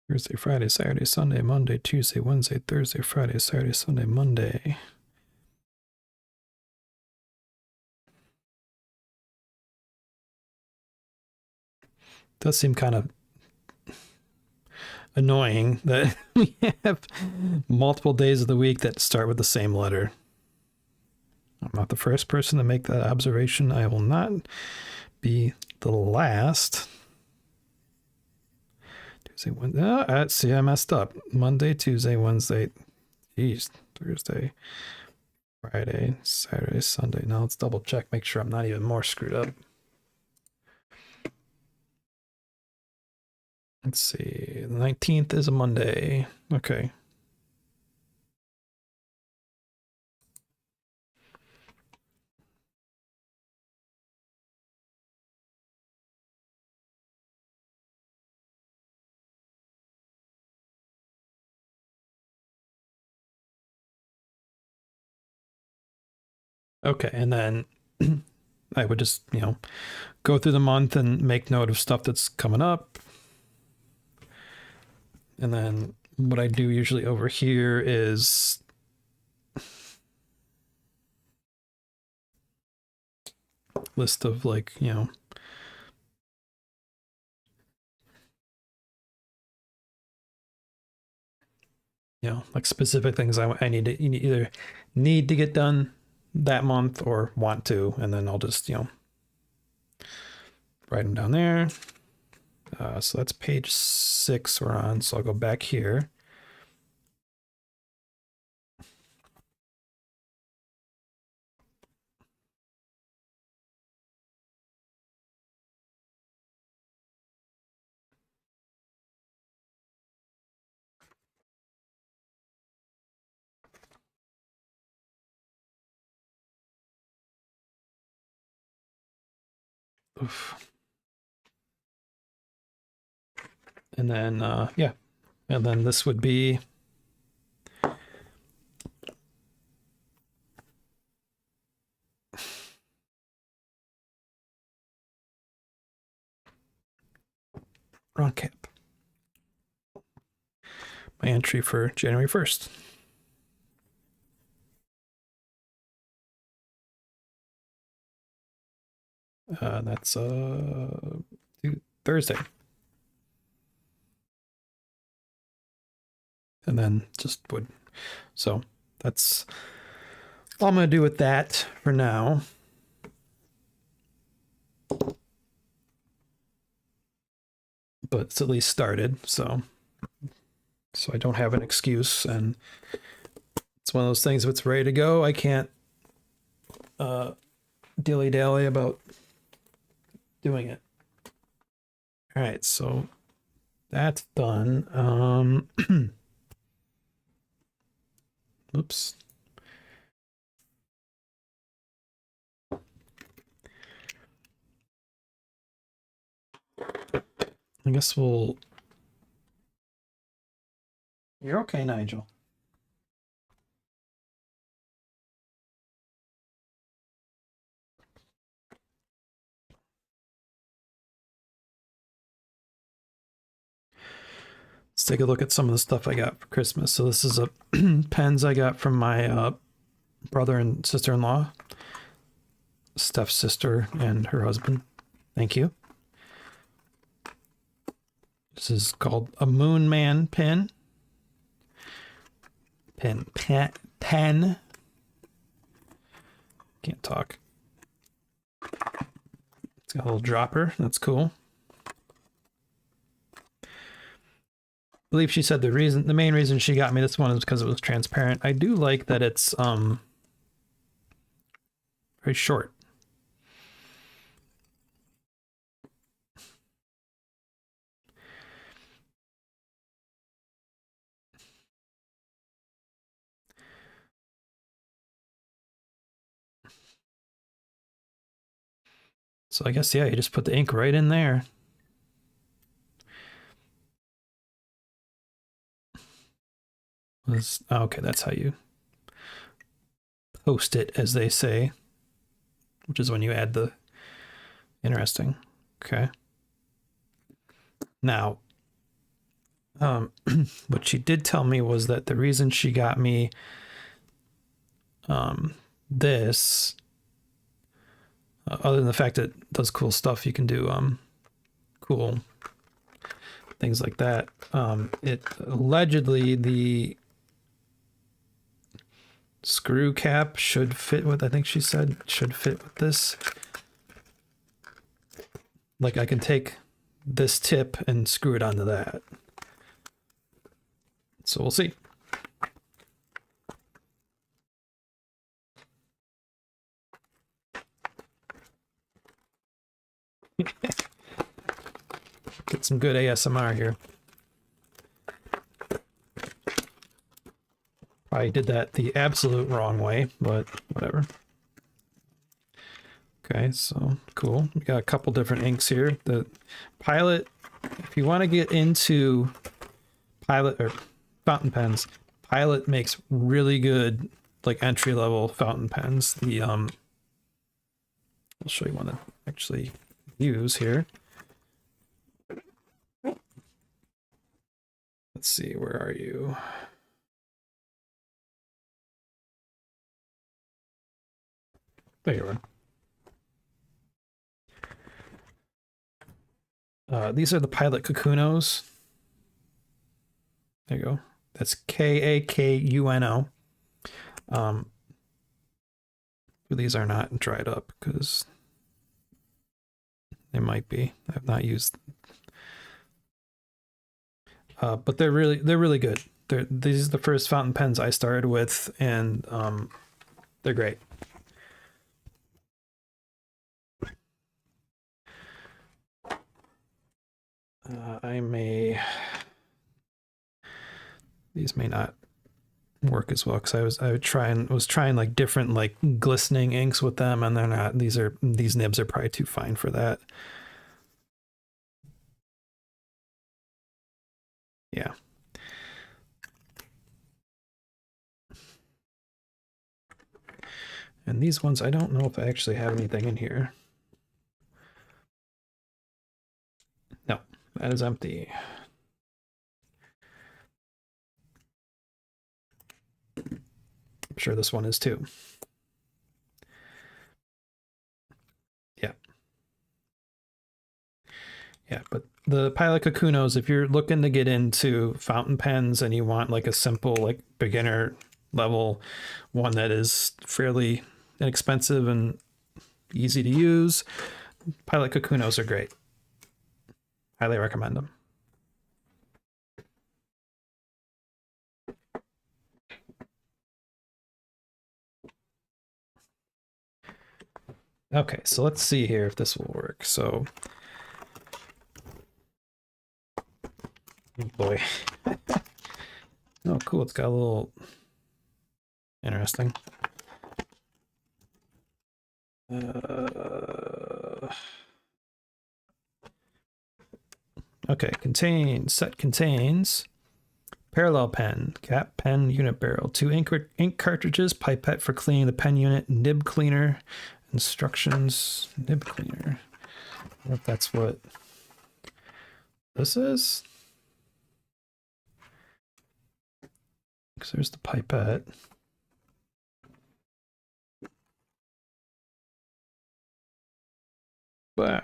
Thursday, Friday, Saturday, Sunday, Monday, Tuesday, Wednesday, Thursday, Friday, Saturday, Sunday, Monday. Does seem kind of annoying that we have multiple days of the week that start with the same letter. I'm not the first person to make that observation. I will not be the last. Tuesday, Wednesday. Oh, see, I messed up. Monday, Tuesday, Wednesday. Jeez, Thursday, Friday, Saturday, Sunday. Now let's double check, make sure I'm not even more screwed up. Let's see. The 19th is a Monday. Okay. Okay, and then I would just, go through the month and make note of stuff that's coming up. And then what I do usually over here is list of like, like specific things I need to either need to get done that month or want to, and then I'll just, write them down there. So that's page 6 we're on. So I'll go back here. Oof. And then, yeah. And then this would be wrong cap. My entry for January 1st. That's Thursday. And then just would. So that's all I'm going to do with that for now. But it's at least started, so I don't have an excuse, and it's one of those things. If it's ready to go, I can't dilly-dally about doing it. All right, so that's done. Oops. I guess we'll... You're okay, Nigel. Let's take a look at some of the stuff I got for Christmas. So this is a pens I got from my brother and sister-in-law, Steph's sister and her husband. Thank you. This is called a Moon Man pen. Pen. Can't talk. It's got a little dropper. That's cool. I believe she said the main reason she got me this one is because it was transparent. I do like that it's very short. So I guess, yeah, you just put the ink right in there. Okay, that's how you post it, as they say, which is when you add the... Interesting. Okay. Now, what she did tell me was that the reason she got me this, other than the fact that it does cool stuff, you can do cool things like that. It allegedly, the screw cap should fit with, I think she said, should fit with this. Like I can take this tip and screw it onto that. So we'll see. Get some good ASMR here. I did that the absolute wrong way, but whatever. Okay, so cool. We got a couple different inks here. The Pilot, if you want to get into Pilot or fountain pens, Pilot makes really good like entry level fountain pens. The I'll show you one to actually use here. Let's see, where are you? There you are. These are the Pilot Kakunos. There you go. That's Kakuno. These are not dried up because they might be. I've not used. But they're really good. These are the first fountain pens I started with, and they're great. These may not work as well because I was trying like different like glistening inks with them, and they're not. These nibs are probably too fine for that. Yeah. And these ones, I don't know if I actually have anything in here. No, that is empty. I'm sure this one is too. Yeah. Yeah, but the Pilot Kakunos, if you're looking to get into fountain pens and you want like a simple, like beginner level one that is fairly inexpensive and easy to use, Pilot Kakunos are great. Highly recommend them. Okay, so let's see here if this will work. So, oh boy. Oh, cool. It's got a little interesting. Okay, set contains parallel pen, cap pen unit barrel, 2 ink cartridges, pipette for cleaning the pen unit, nib cleaner, instructions, nib cleaner. I don't know if that's what this is. Because there's the pipette. Bah.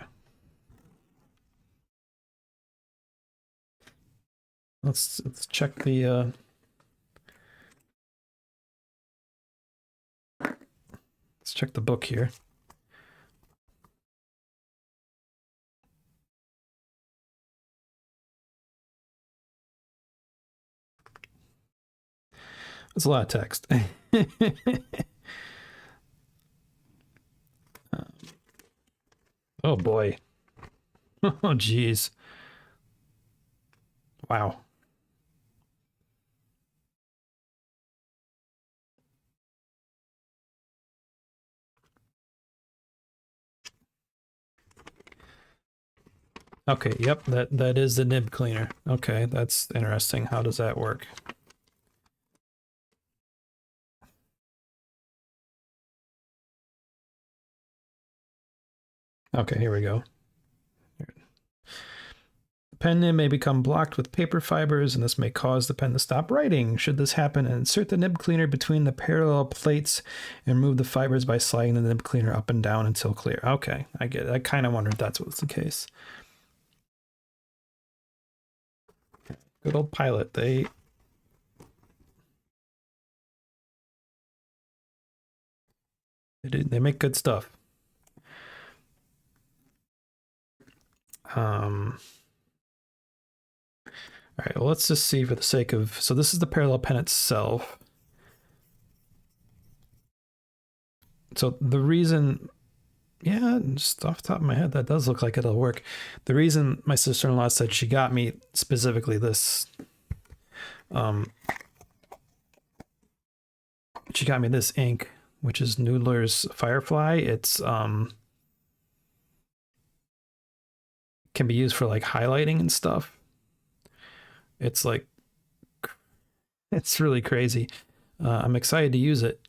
Let's check the let's check the book here. It's a lot of text. Oh boy. Oh geez. Wow. Okay, yep, that is the nib cleaner. Okay, that's interesting. How does that work? Okay, here we go. The pen nib may become blocked with paper fibers, and this may cause the pen to stop writing. Should this happen, insert the nib cleaner between the parallel plates and remove the fibers by sliding the nib cleaner up and down until clear. Okay, I get it. I kind of wondered if that's what's the case. Good old Pilot. They make good stuff. All right, well, let's just see for the sake of, so this is the parallel pen itself. So the reason, yeah, just off the top of my head, that does look like it'll work. The reason my sister-in-law said she got me specifically this, she got me this ink, which is Noodler's Firefly. It's, can be used for like highlighting and stuff. It's like, it's really crazy. I'm excited to use it.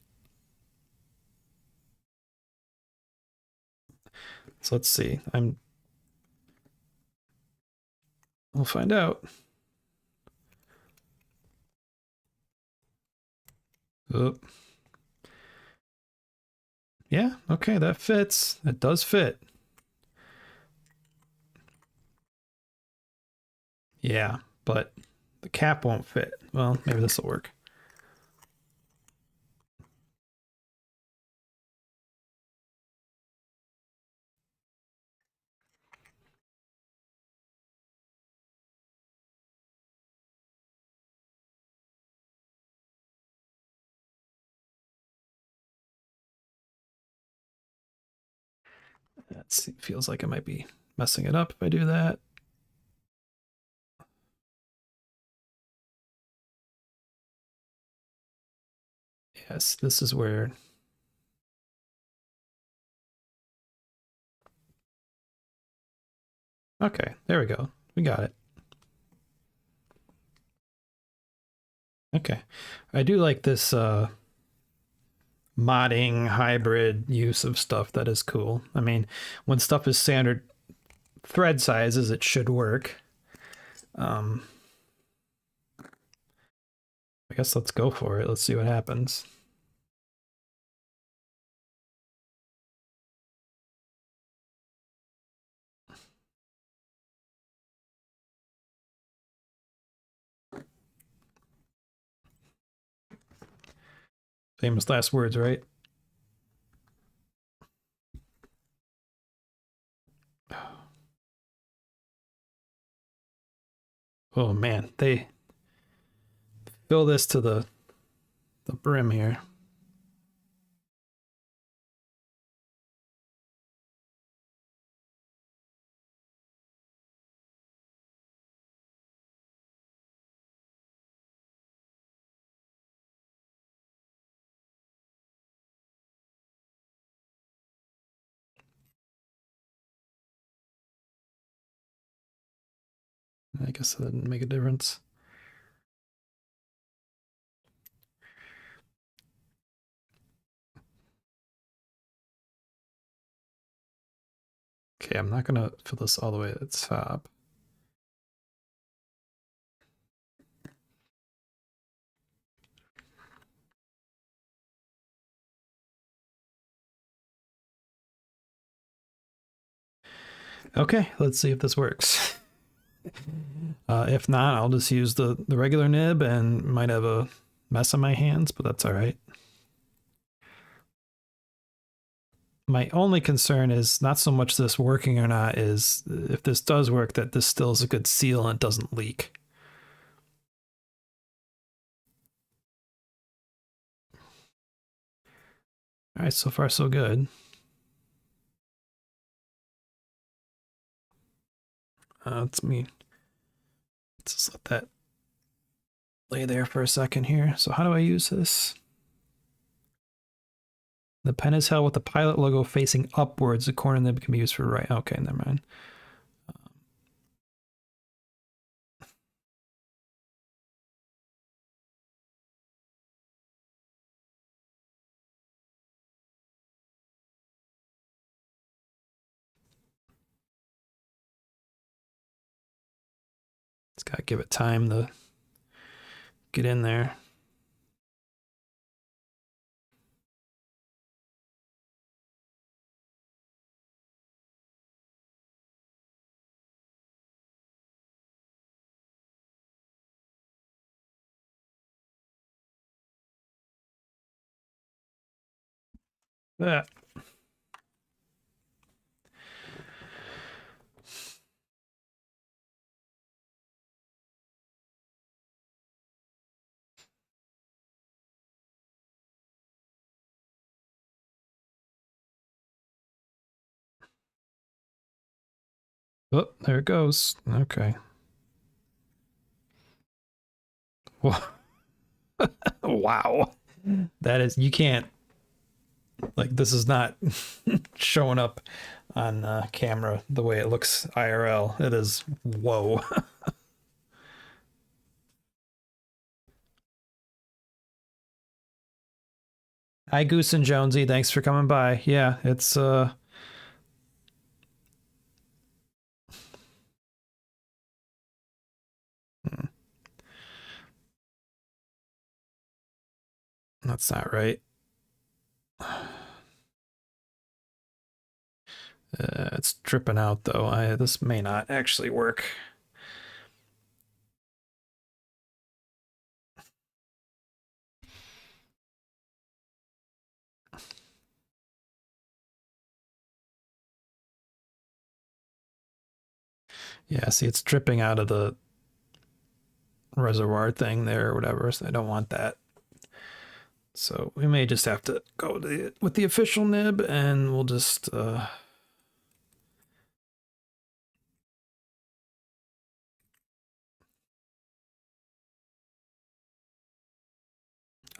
So let's see. We'll find out. Oop. Yeah, okay, that fits. It does fit. Yeah, but the cap won't fit. Well, maybe this will work. That feels like I might be messing it up if I do that. Yes, this is where. Okay, there we go. We got it. Okay. I do like this modding hybrid use of stuff. That is cool. I mean, when stuff is standard thread sizes, it should work. I guess let's go for it. Let's see what happens. Famous last words, right? Oh man, they fill this to the brim here. I guess that didn't make a difference. Okay, I'm not gonna fill this all the way to the top. Okay, let's see if this works. If not, I'll just use the regular nib and might have a mess on my hands, but that's all right. My only concern is not so much this working or not, is if this does work, that this still is a good seal and it doesn't leak. All right, so far so good. Let's just let that lay there for a second here. So how do I use this? The pen is held with the Pilot logo facing upwards. The corner nib can be used for right. Okay, never mind. It's got to give it time to get in there. Ah. Oh, there it goes. Okay. Wow. That is, you can't, like, this is not showing up on camera the way it looks IRL. It is, whoa. Hi, Goose and Jonesy. Thanks for coming by. Yeah, it's, that's not right. It's dripping out though. This may not actually work. Yeah, see, it's dripping out of the reservoir thing there or whatever, so I don't want that. So we may just have to go with the official nib, and we'll just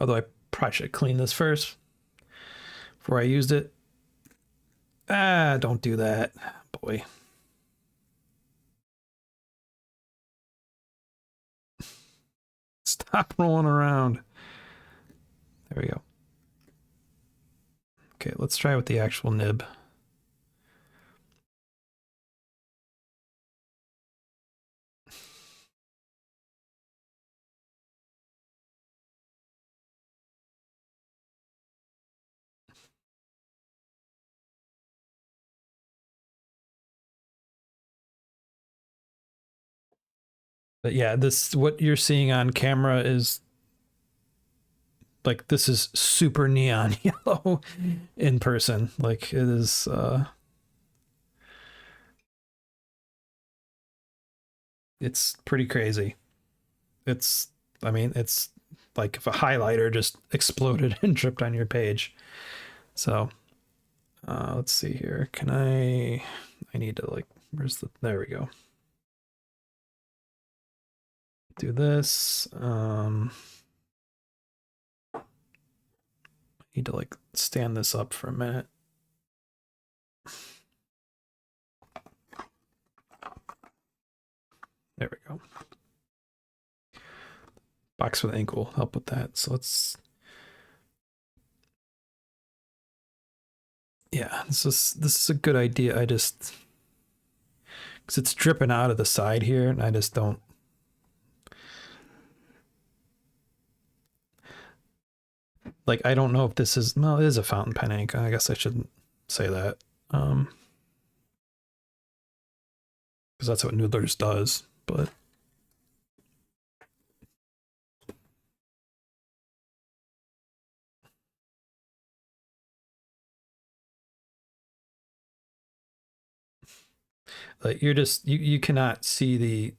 although I probably should clean this first before I used it. Ah, don't do that, boy. Stop rolling around. There we go. Okay, let's try with the actual nib. But yeah, this, what you're seeing on camera is like, this is super neon yellow in person. Like, it is it's pretty crazy. It's, I mean, it's like if a highlighter just exploded and dripped on your page. So let's see here. Can I need to, like, where's the, there we go. Do this. I need to, like, stand this up for a minute. There we go. Box with ink will help with that. So let's, yeah, this is a good idea. I just, because it's dripping out of the side here, and I just don't. Like, I don't know if this is, well, it is a fountain pen ink. I guess I shouldn't say that. Because that's what Noodlers does, but like, you're just, you cannot see the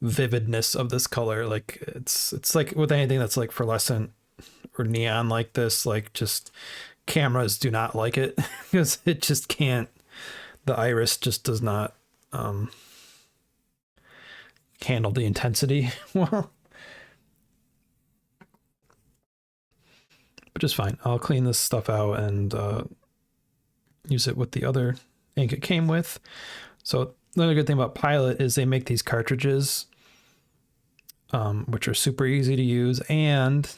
vividness of this color. Like, it's like with anything that's like fluorescent or neon like this, like, just cameras do not like it because it just can't, the iris just does not handle the intensity well. But just fine. I'll clean this stuff out and use it with the other ink it came with. So another good thing about Pilot is they make these cartridges, which are super easy to use, and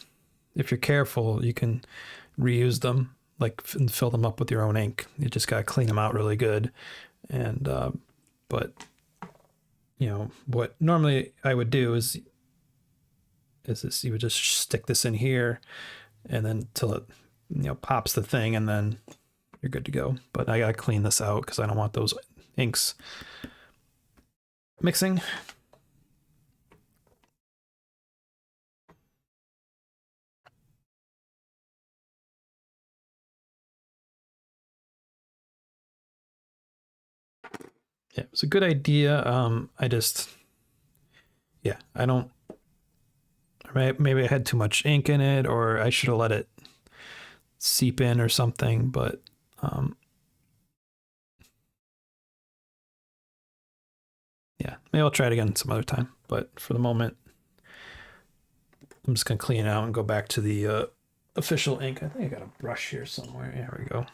if you're careful, you can reuse them, like, and fill them up with your own ink. You just gotta clean them out really good. And but you know what normally I would do is this, you would just stick this in here, and then till it, you know, pops the thing, and then you're good to go. But I gotta clean this out because I don't want those inks mixing. Yeah, it was a good idea. I just, yeah, I don't, maybe I had too much ink in it, or I should have let it seep in or something, but yeah, maybe I'll try it again some other time. But for the moment, I'm just gonna clean it out and go back to the official ink. I think I got a brush here somewhere. There we go.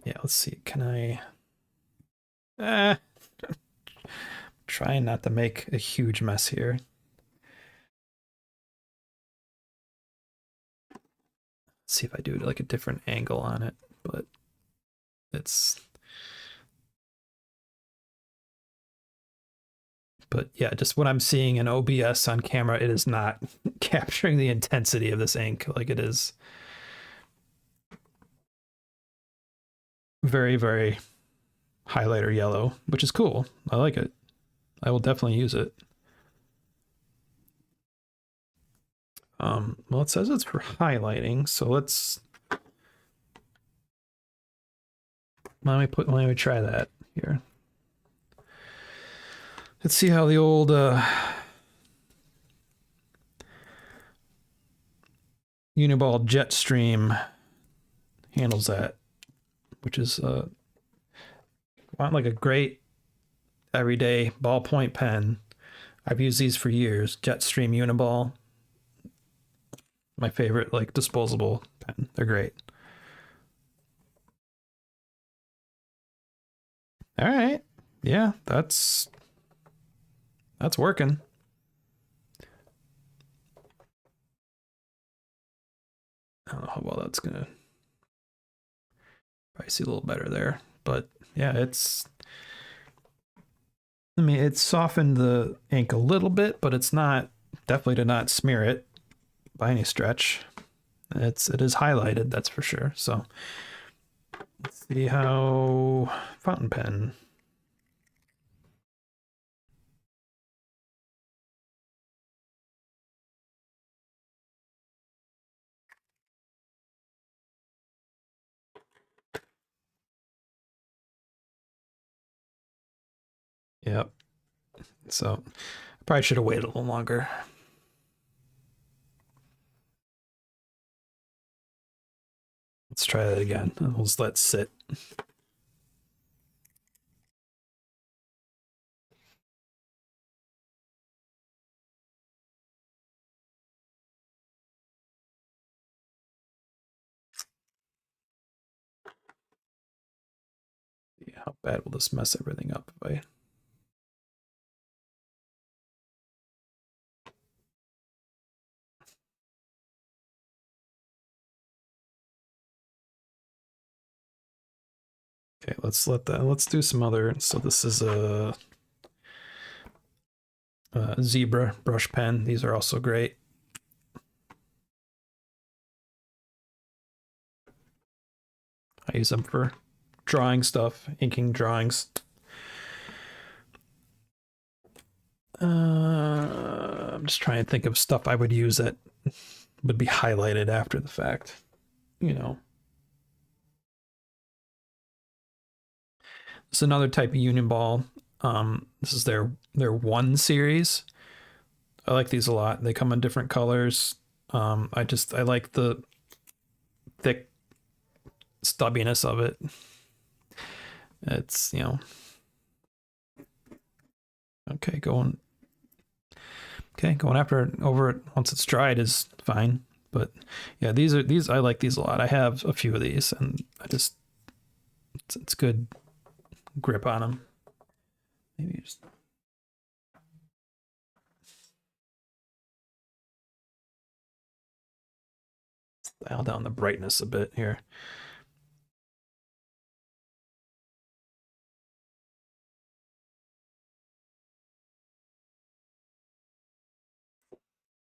Yeah, let's see. Can I? Trying not to make a huge mess here. Let's see if I do like a different angle on it, but it's. But yeah, just what I'm seeing in OBS on camera, it is not capturing the intensity of this ink like it is. Very, very highlighter yellow, which is cool. I like it. I will definitely use it. Well, it says it's for highlighting, so let me try that here. Let's see how the old Uniball Jetstream handles that, which is want like a great everyday ballpoint pen. I've used these for years. Jetstream Uniball, my favorite like disposable pen. They're great. All right, yeah, that's working. I don't know how well that's gonna. Probably see a little better there, but yeah, it's. I mean, it's softened the ink a little bit, but it's not definitely did not smear it by any stretch. It is highlighted, that's for sure. So let's see how fountain pen. Yep. So I probably should have waited a little longer. Let's try that again. We'll just let it sit. See how bad will this mess everything up if I. Okay, let's do some other. So this is a zebra brush pen. These are also great. I use them for drawing stuff, inking drawings. I'm just trying to think of stuff I would use that would be highlighted after the fact. You know, it's another type of Union Ball. This is their one series. I like these a lot. They come in different colors. I like the thick stubbiness of it. It's going after over it once it's dried is fine. But yeah, these I like these a lot. I have a few of these, and it's good grip on them. Maybe just dial down the brightness a bit here.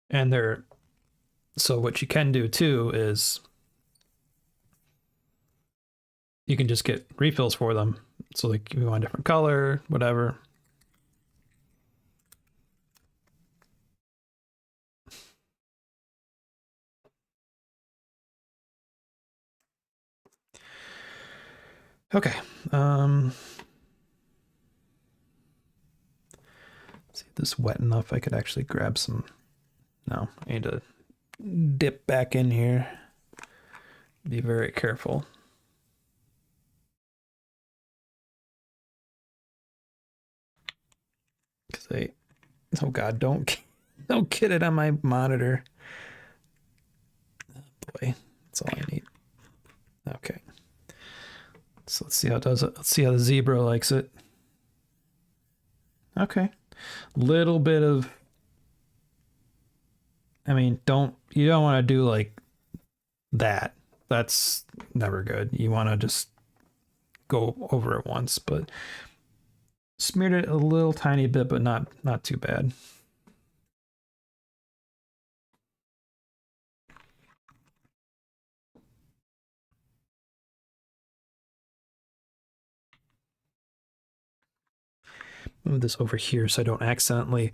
And so what you can do too is you can just get refills for them. So like if you want a different color, whatever. Okay. See if this is wet enough. I could actually grab some. No, I need to dip back in here. Be very careful. Cause oh God, don't get it on my monitor. Oh boy, that's all I need. Okay. So let's see how it does it. Let's see how the zebra likes it. Okay. Little bit of, I mean, you don't want to do like that. That's never good. You want to just go over it once, but smeared it a little tiny bit, but not too bad. Move this over here so I don't accidentally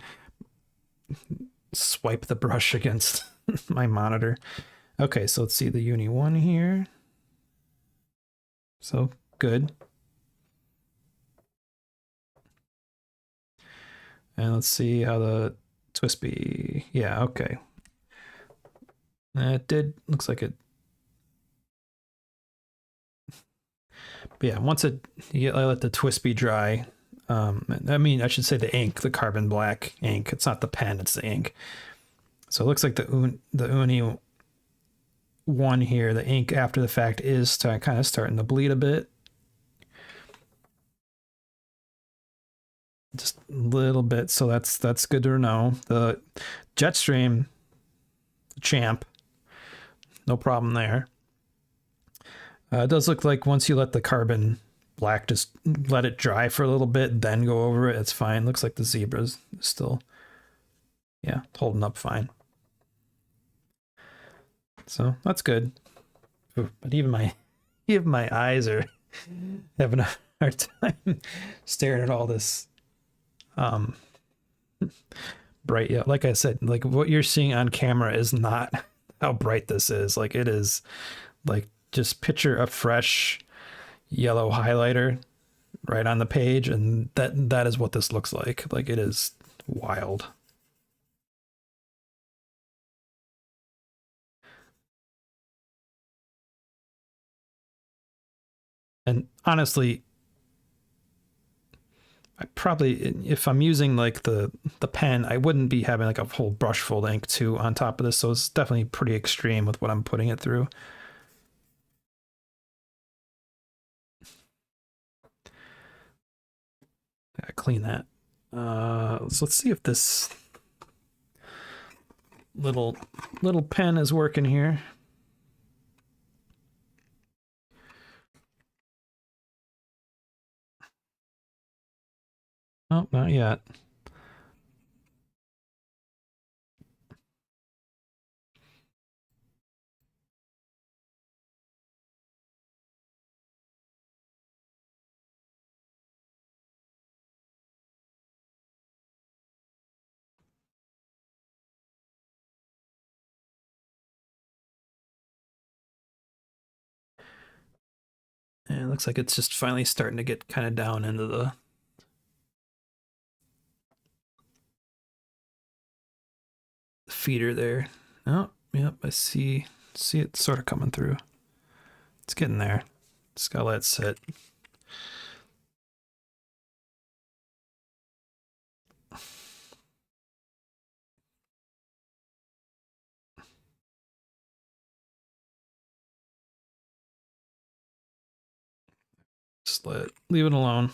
swipe the brush against my monitor. Okay, so let's see the uni 1 here. So good. And let's see how the Twispy. Yeah, okay. It did, looks like it. But yeah, once I let the Twispy dry. I mean, I should say the ink, the carbon black ink. It's not the pen, it's the ink. So it looks like the uni 1 here, the ink after the fact is kind of starting to bleed a bit. Just a little bit, so that's good to know. The Jetstream champ, no problem there. It does look like once you let the carbon black, just let it dry for a little bit, then go over it, it's fine. Looks like the zebra's still, yeah, holding up fine. So that's good. But even my eyes are having a hard time staring at all this bright. Yeah, like I said, like what you're seeing on camera is not how bright this is. Like it is like just picture a fresh yellow highlighter right on the page, and that is what this looks like. Like it is wild. And honestly, I probably, if I'm using like the pen, I wouldn't be having like a whole brush full of ink too on top of this. So it's definitely pretty extreme with what I'm putting it through. Gotta clean that. So let's see if this little pen is working here. Oh, not yet. And it looks like it's just finally starting to get kind of down into the feeder there. Oh, yep, I see it sort of coming through. It's getting there. Just gotta let it sit. Just leave it alone.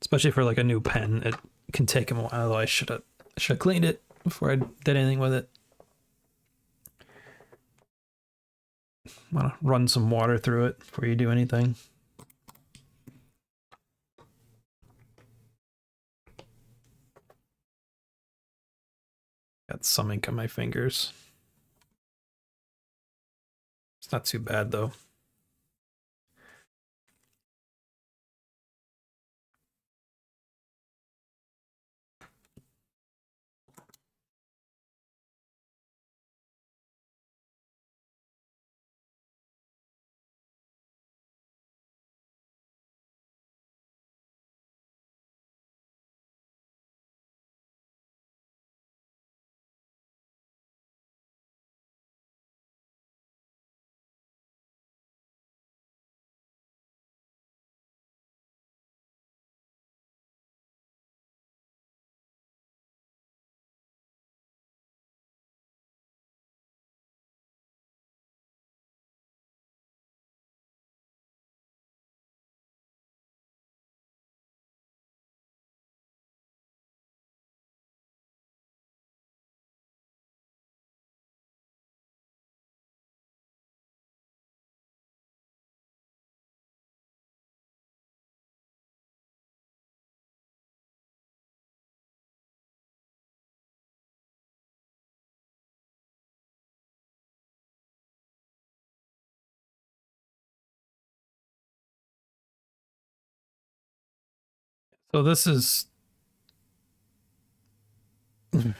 Especially for like a new pen, it can take him a while. Although I should have cleaned it before I did anything with it. Want to run some water through it before you do anything. Got some ink on my fingers. It's not too bad though. So this is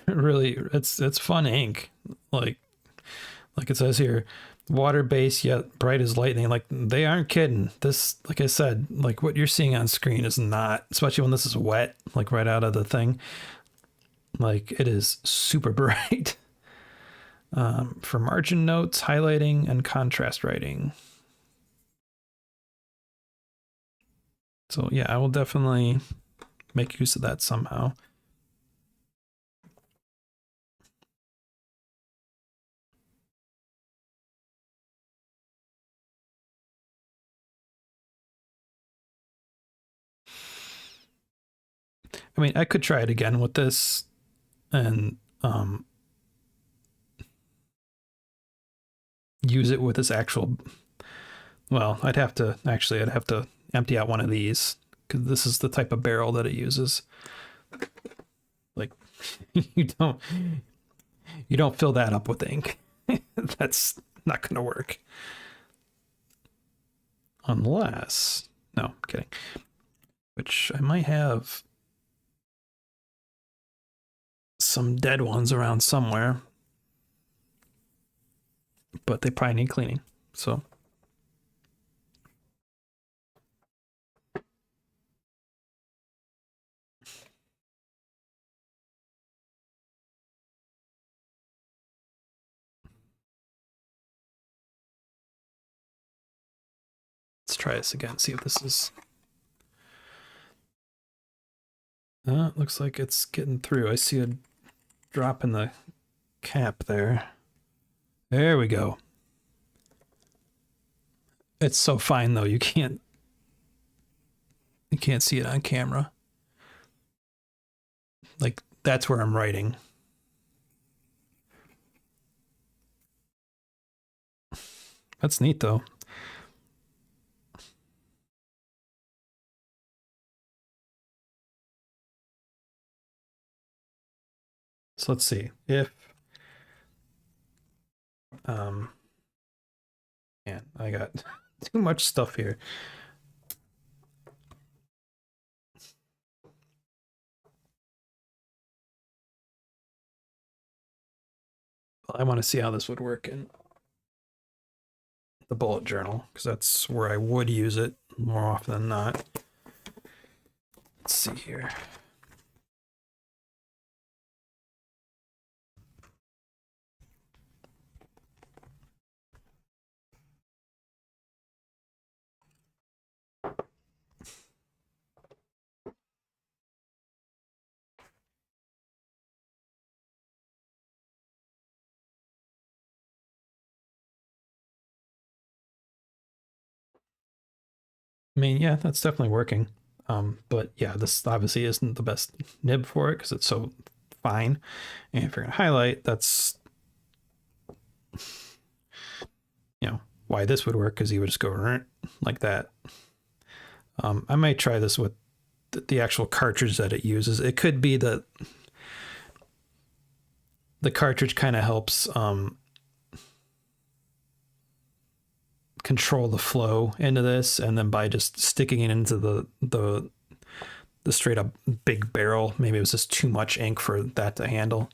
really it's fun ink. Like like it says here, water based yet bright as lightning. Like they aren't kidding. This, like I said, like what you're seeing on screen is not, especially when this is wet, like right out of the thing. Like it is super bright. For margin notes, highlighting, and contrast writing. So yeah, I will definitely make use of that somehow. I mean, I could try it again with this and use it with this actual. Well, I'd have to empty out one of these because this is the type of barrel that it uses. Like you don't you don't fill that up with ink. That's not going to work. Unless, no, I'm kidding. Which I might have some dead ones around somewhere, but they probably need cleaning. So let's try this again, see if this is. Looks like it's getting through. I see a drop in the cap there. There we go. It's so fine though, you can't see it on camera. Like that's where I'm writing. That's neat though. So let's see if man, I got too much stuff here. I want to see how this would work in the bullet journal because that's where I would use it more often than not. Let's see here. I mean, yeah, that's definitely working. But yeah, this obviously isn't the best nib for it because it's so fine. And if you're gonna highlight, that's why this would work because you would just go like that. I might try this with the actual cartridge that it uses. It could be that the cartridge kind of helps control the flow into this, and then by just sticking it into the straight up big barrel, maybe it was just too much ink for that to handle.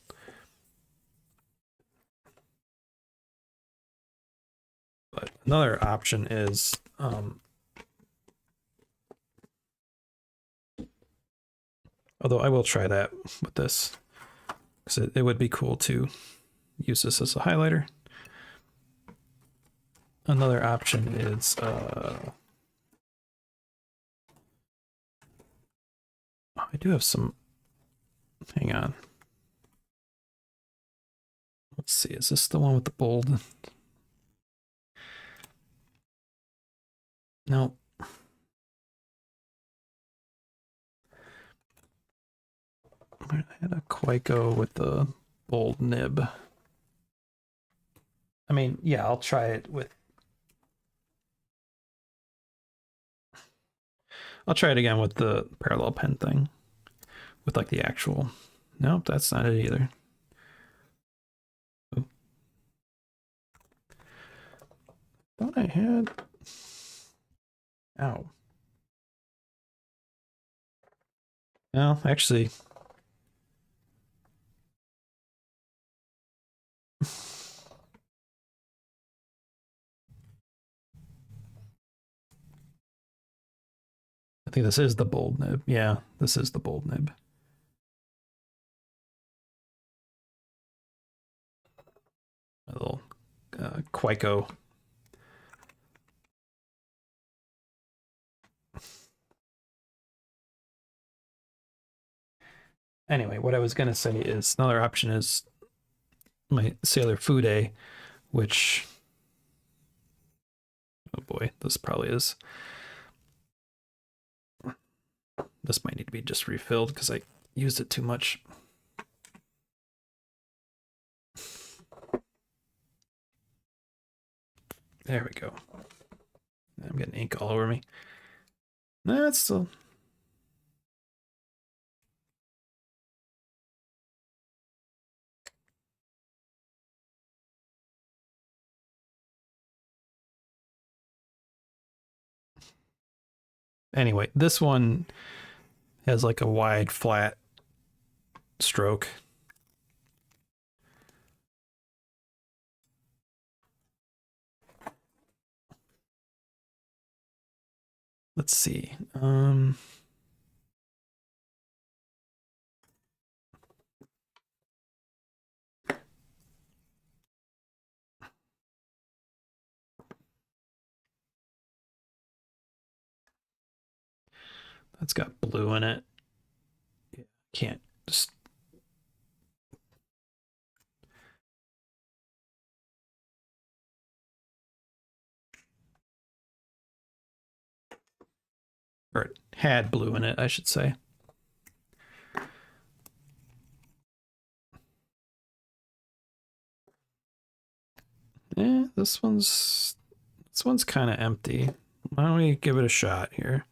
But another option is although I will try that with this because it would be cool to use this as a highlighter. Another option is I do have some, hang on. Let's see, is this the one with the bold? No. I had a Quaco with the bold nib. I mean, yeah, I'll try it with. I'll try it again with the parallel pen thing. With like the actual. Nope, that's not it either. Ooh. Thought I had. Ow. Well, actually, I think this is the bold nib. Yeah, this is the bold nib. A little Quaco. Anyway, what I was gonna say is another option is my Sailor Fude, which, oh boy, this probably is. This might need to be just refilled because I used it too much. There we go. I'm getting ink all over me. That's still. Anyway, this one has like a wide, flat stroke. Let's see. That's got blue in it. Can't just. Or it had blue in it, I should say. This one's kind of empty. Why don't we give it a shot here?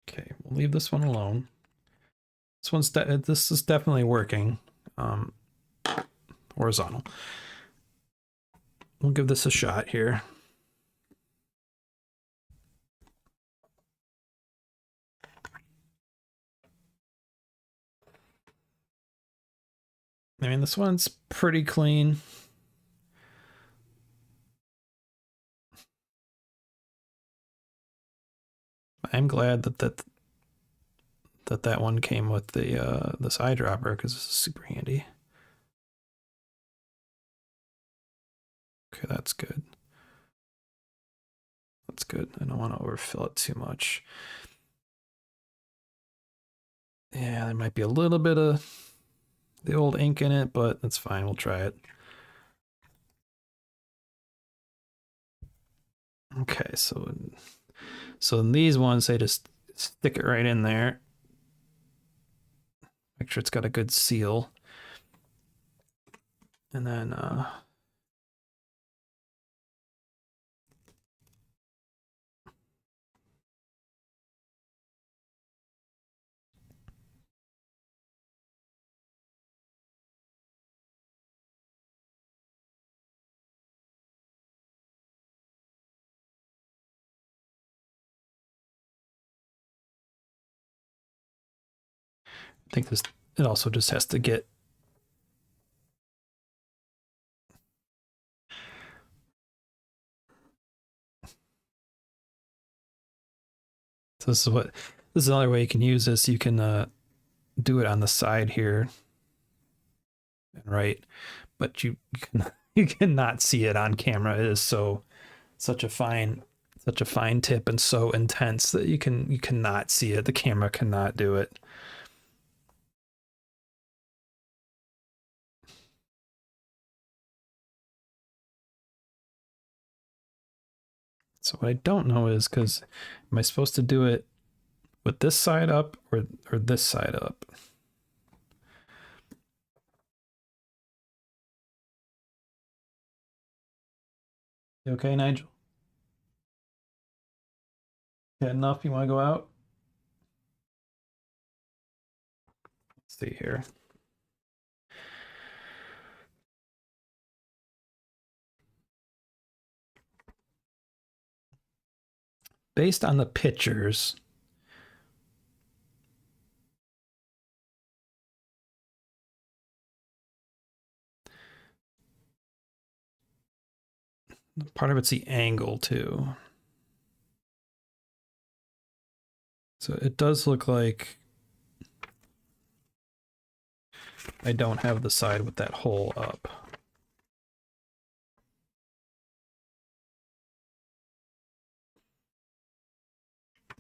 Okay, we'll leave this one alone. This is definitely working. Horizontal. We'll give this a shot here. I mean, this one's pretty clean. I'm glad that one came with the this eyedropper because this is super handy. Okay, that's good. That's good. I don't want to overfill it too much. Yeah, there might be a little bit of the old ink in it, but that's fine. We'll try it. Okay, so in these ones, they just stick it right in there. Make sure it's got a good seal. And then I think this it also just has to get so this is another way you can use this. You can do it on the side here and right, but you cannot see it on camera. It is such a fine tip and so intense that you cannot see it. The camera cannot do it. So what I don't know is because am I supposed to do it with this side up or this side up? You okay, Nigel? Yeah, enough? You want to go out? Let's see here. based on the pictures, part of it's the angle too. So it does look like I don't have the side with that hole up.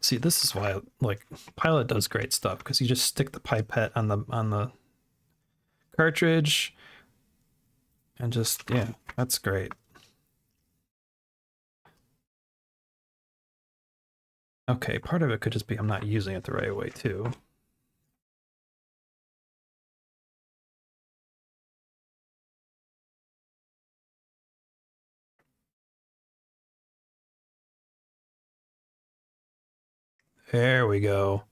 See, this is why like Pilot does great stuff, because you just stick the pipette on the cartridge and just, yeah, that's great. Okay, part of it could just be I'm not using it the right way too. There we go.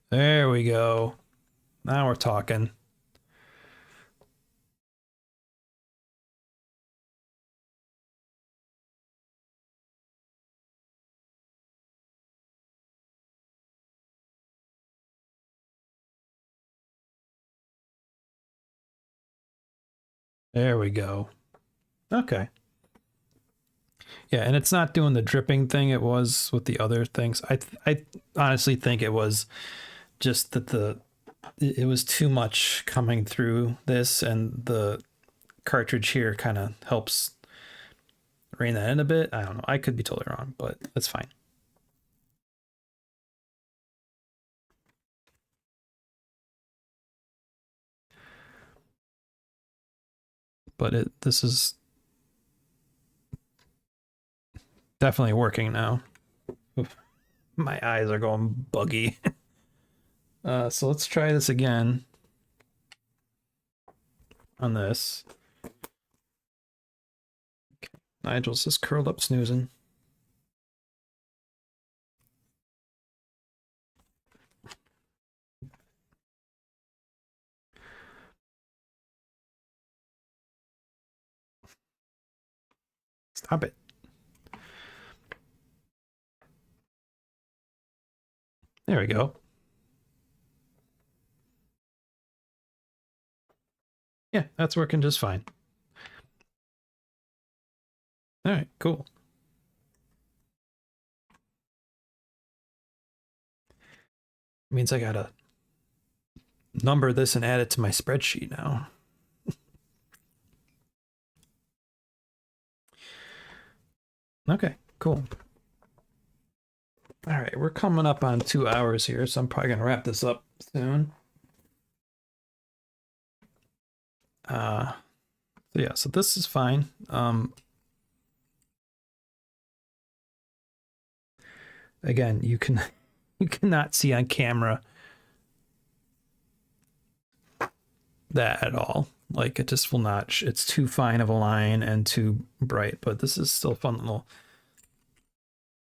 There we go. Now we're talking. There we go. Okay. Yeah, and it's not doing the dripping thing it was with the other things. I honestly think it was just that it was too much coming through this, and the cartridge here kind of helps rein that in a bit. I don't know. I could be totally wrong, but that's fine. But this is definitely working now. My eyes are going buggy. So let's try this again on this. Nigel's just curled up snoozing. Stop it. There we go. Yeah, that's working just fine. All right, cool. Means I gotta number this and add it to my spreadsheet now. Okay, cool. All right, we're coming up on 2 hours here, so I'm probably gonna wrap this up soon. So yeah, so this is fine. Again, you cannot see on camera that at all. Like, it just will not. It's too fine of a line and too bright. But this is still a fun little.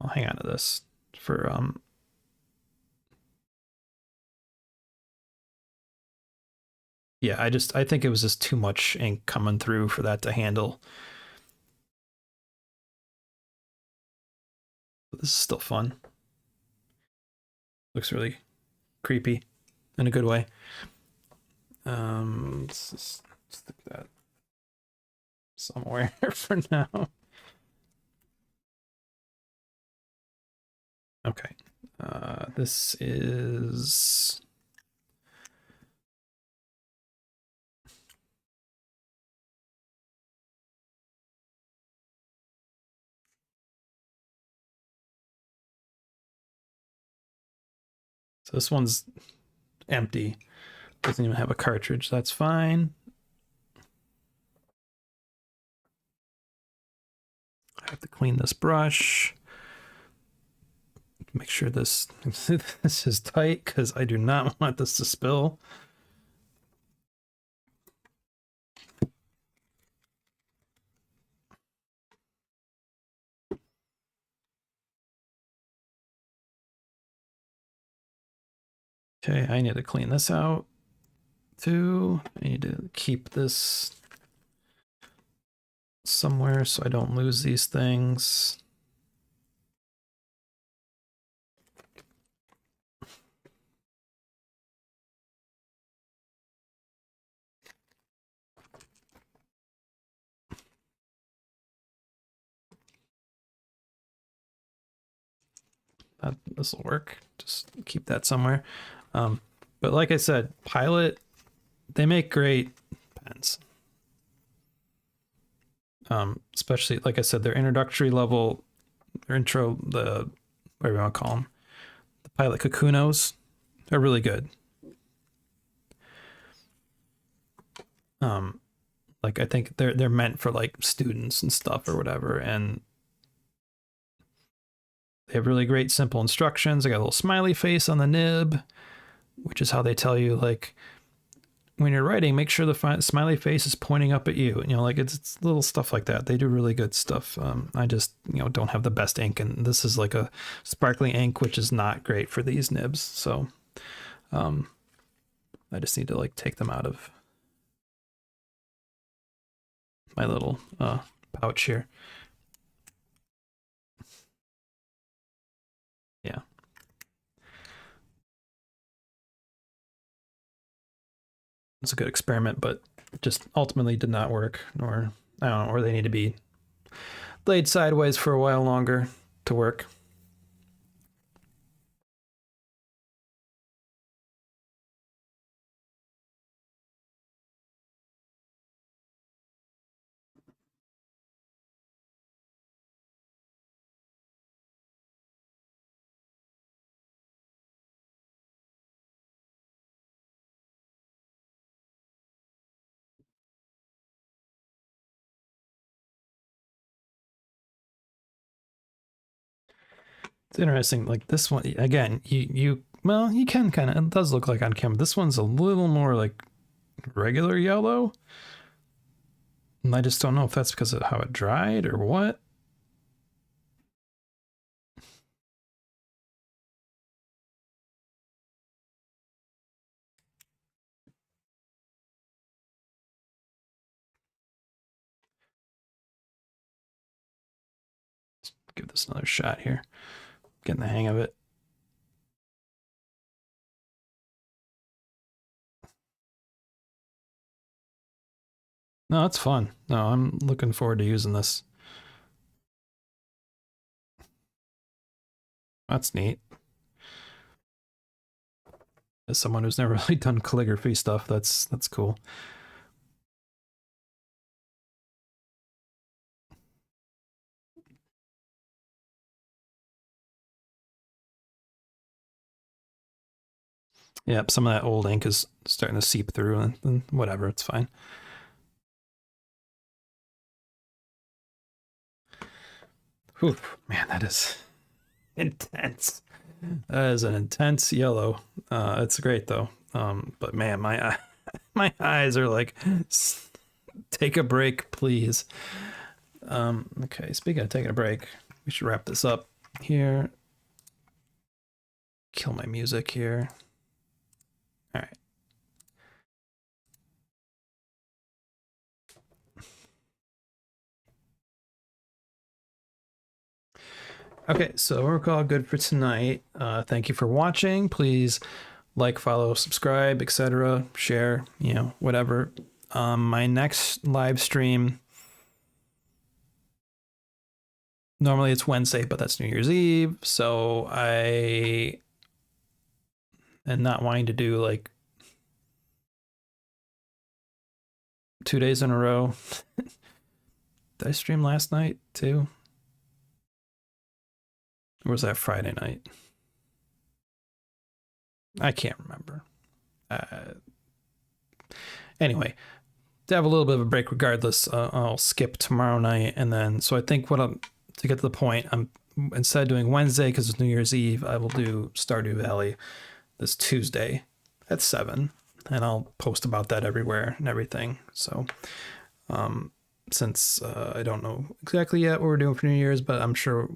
I'll hang on to this for Yeah, I think it was just too much ink coming through for that to handle. But this is still fun. Looks really creepy in a good way. Let's just stick that somewhere for now. Okay. This is so this one's empty. Doesn't even have a cartridge. That's fine. I have to clean this brush. Make sure this this is tight, because I do not want this to spill. Okay, I need to clean this out too. I need to keep this somewhere so I don't lose these things. This will work. Just keep that somewhere. But like I said, Pilot, they make great pens. Especially, like I said, their introductory level, their intro, whatever you want to call them, the Pilot Kakunos are really good. Like I think they're meant for like students and stuff or whatever, and they have really great simple instructions. I got a little smiley face on the nib, which is how they tell you, like, when you're writing, make sure the smiley face is pointing up at you. You know, like it's little stuff like that. They do really good stuff. I just, don't have the best ink, and this is like a sparkly ink, which is not great for these nibs. So I just need to like take them out of my little pouch here. Yeah. It's a good experiment, but just ultimately did not work, or I don't know, or they need to be laid sideways for a while longer to work. It's interesting, like this one, again, you can kind of, it does look like on camera, this one's a little more like regular yellow. And I just don't know if that's because of how it dried or what. Let's give this another shot here. Getting the hang of it. No, it's fun. No, I'm looking forward to using this. That's neat. As someone who's never really done calligraphy stuff, that's cool. Yep, some of that old ink is starting to seep through, and whatever, it's fine. Whew, man, that is intense. That is an intense yellow. It's great though. But man, my my eyes are like, take a break, please. Okay, speaking of taking a break, we should wrap this up here. Kill my music here. All right. Okay, so we're all good for tonight. Thank you for watching. Please like, follow, subscribe, etc. Share, whatever. My next live stream, normally it's Wednesday, but that's New Year's Eve. So I am not wanting to do like 2 days in a row. Did I stream last night too? Or was that Friday night? I can't remember. Anyway, to have a little bit of a break regardless, I'll skip tomorrow night. And then, so I think to get to the point, instead of doing Wednesday because it's New Year's Eve, I will do Stardew Valley this Tuesday at 7. And I'll post about that everywhere and everything. So, since I don't know exactly yet what we're doing for New Year's, but I'm sure,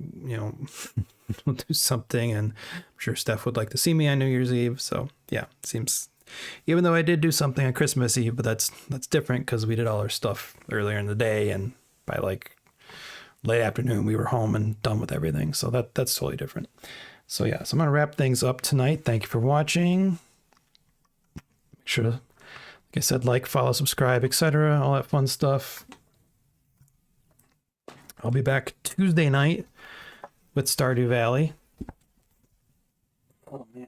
we'll do something, and I'm sure Steph would like to see me on New Year's Eve. So yeah, seems, even though I did do something on Christmas Eve, but that's different because we did all our stuff earlier in the day, and by like late afternoon, we were home and done with everything. So that's totally different. So yeah, so I'm going to wrap things up tonight. Thank you for watching. Make sure to, like I said, like, follow, subscribe, etc. All that fun stuff. I'll be back Tuesday night with Stardew Valley. Oh, man.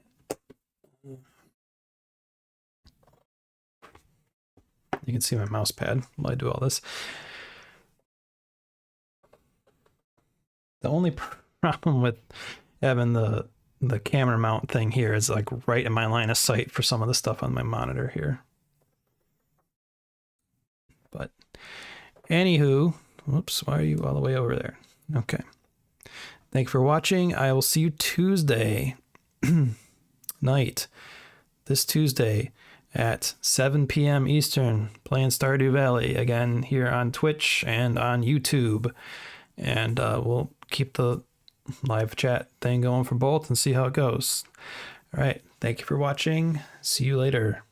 You can see my mouse pad while I do all this. The only problem with having the camera mount thing here is like right in my line of sight for some of the stuff on my monitor here. But anywho, whoops, why are you all the way over there? Okay. Thank you for watching. I will see you Tuesday night. This Tuesday at 7 p.m. Eastern, playing Stardew Valley again here on Twitch and on YouTube. And we'll keep the live chat thing going for both and see how it goes. All right. Thank you for watching. See you later.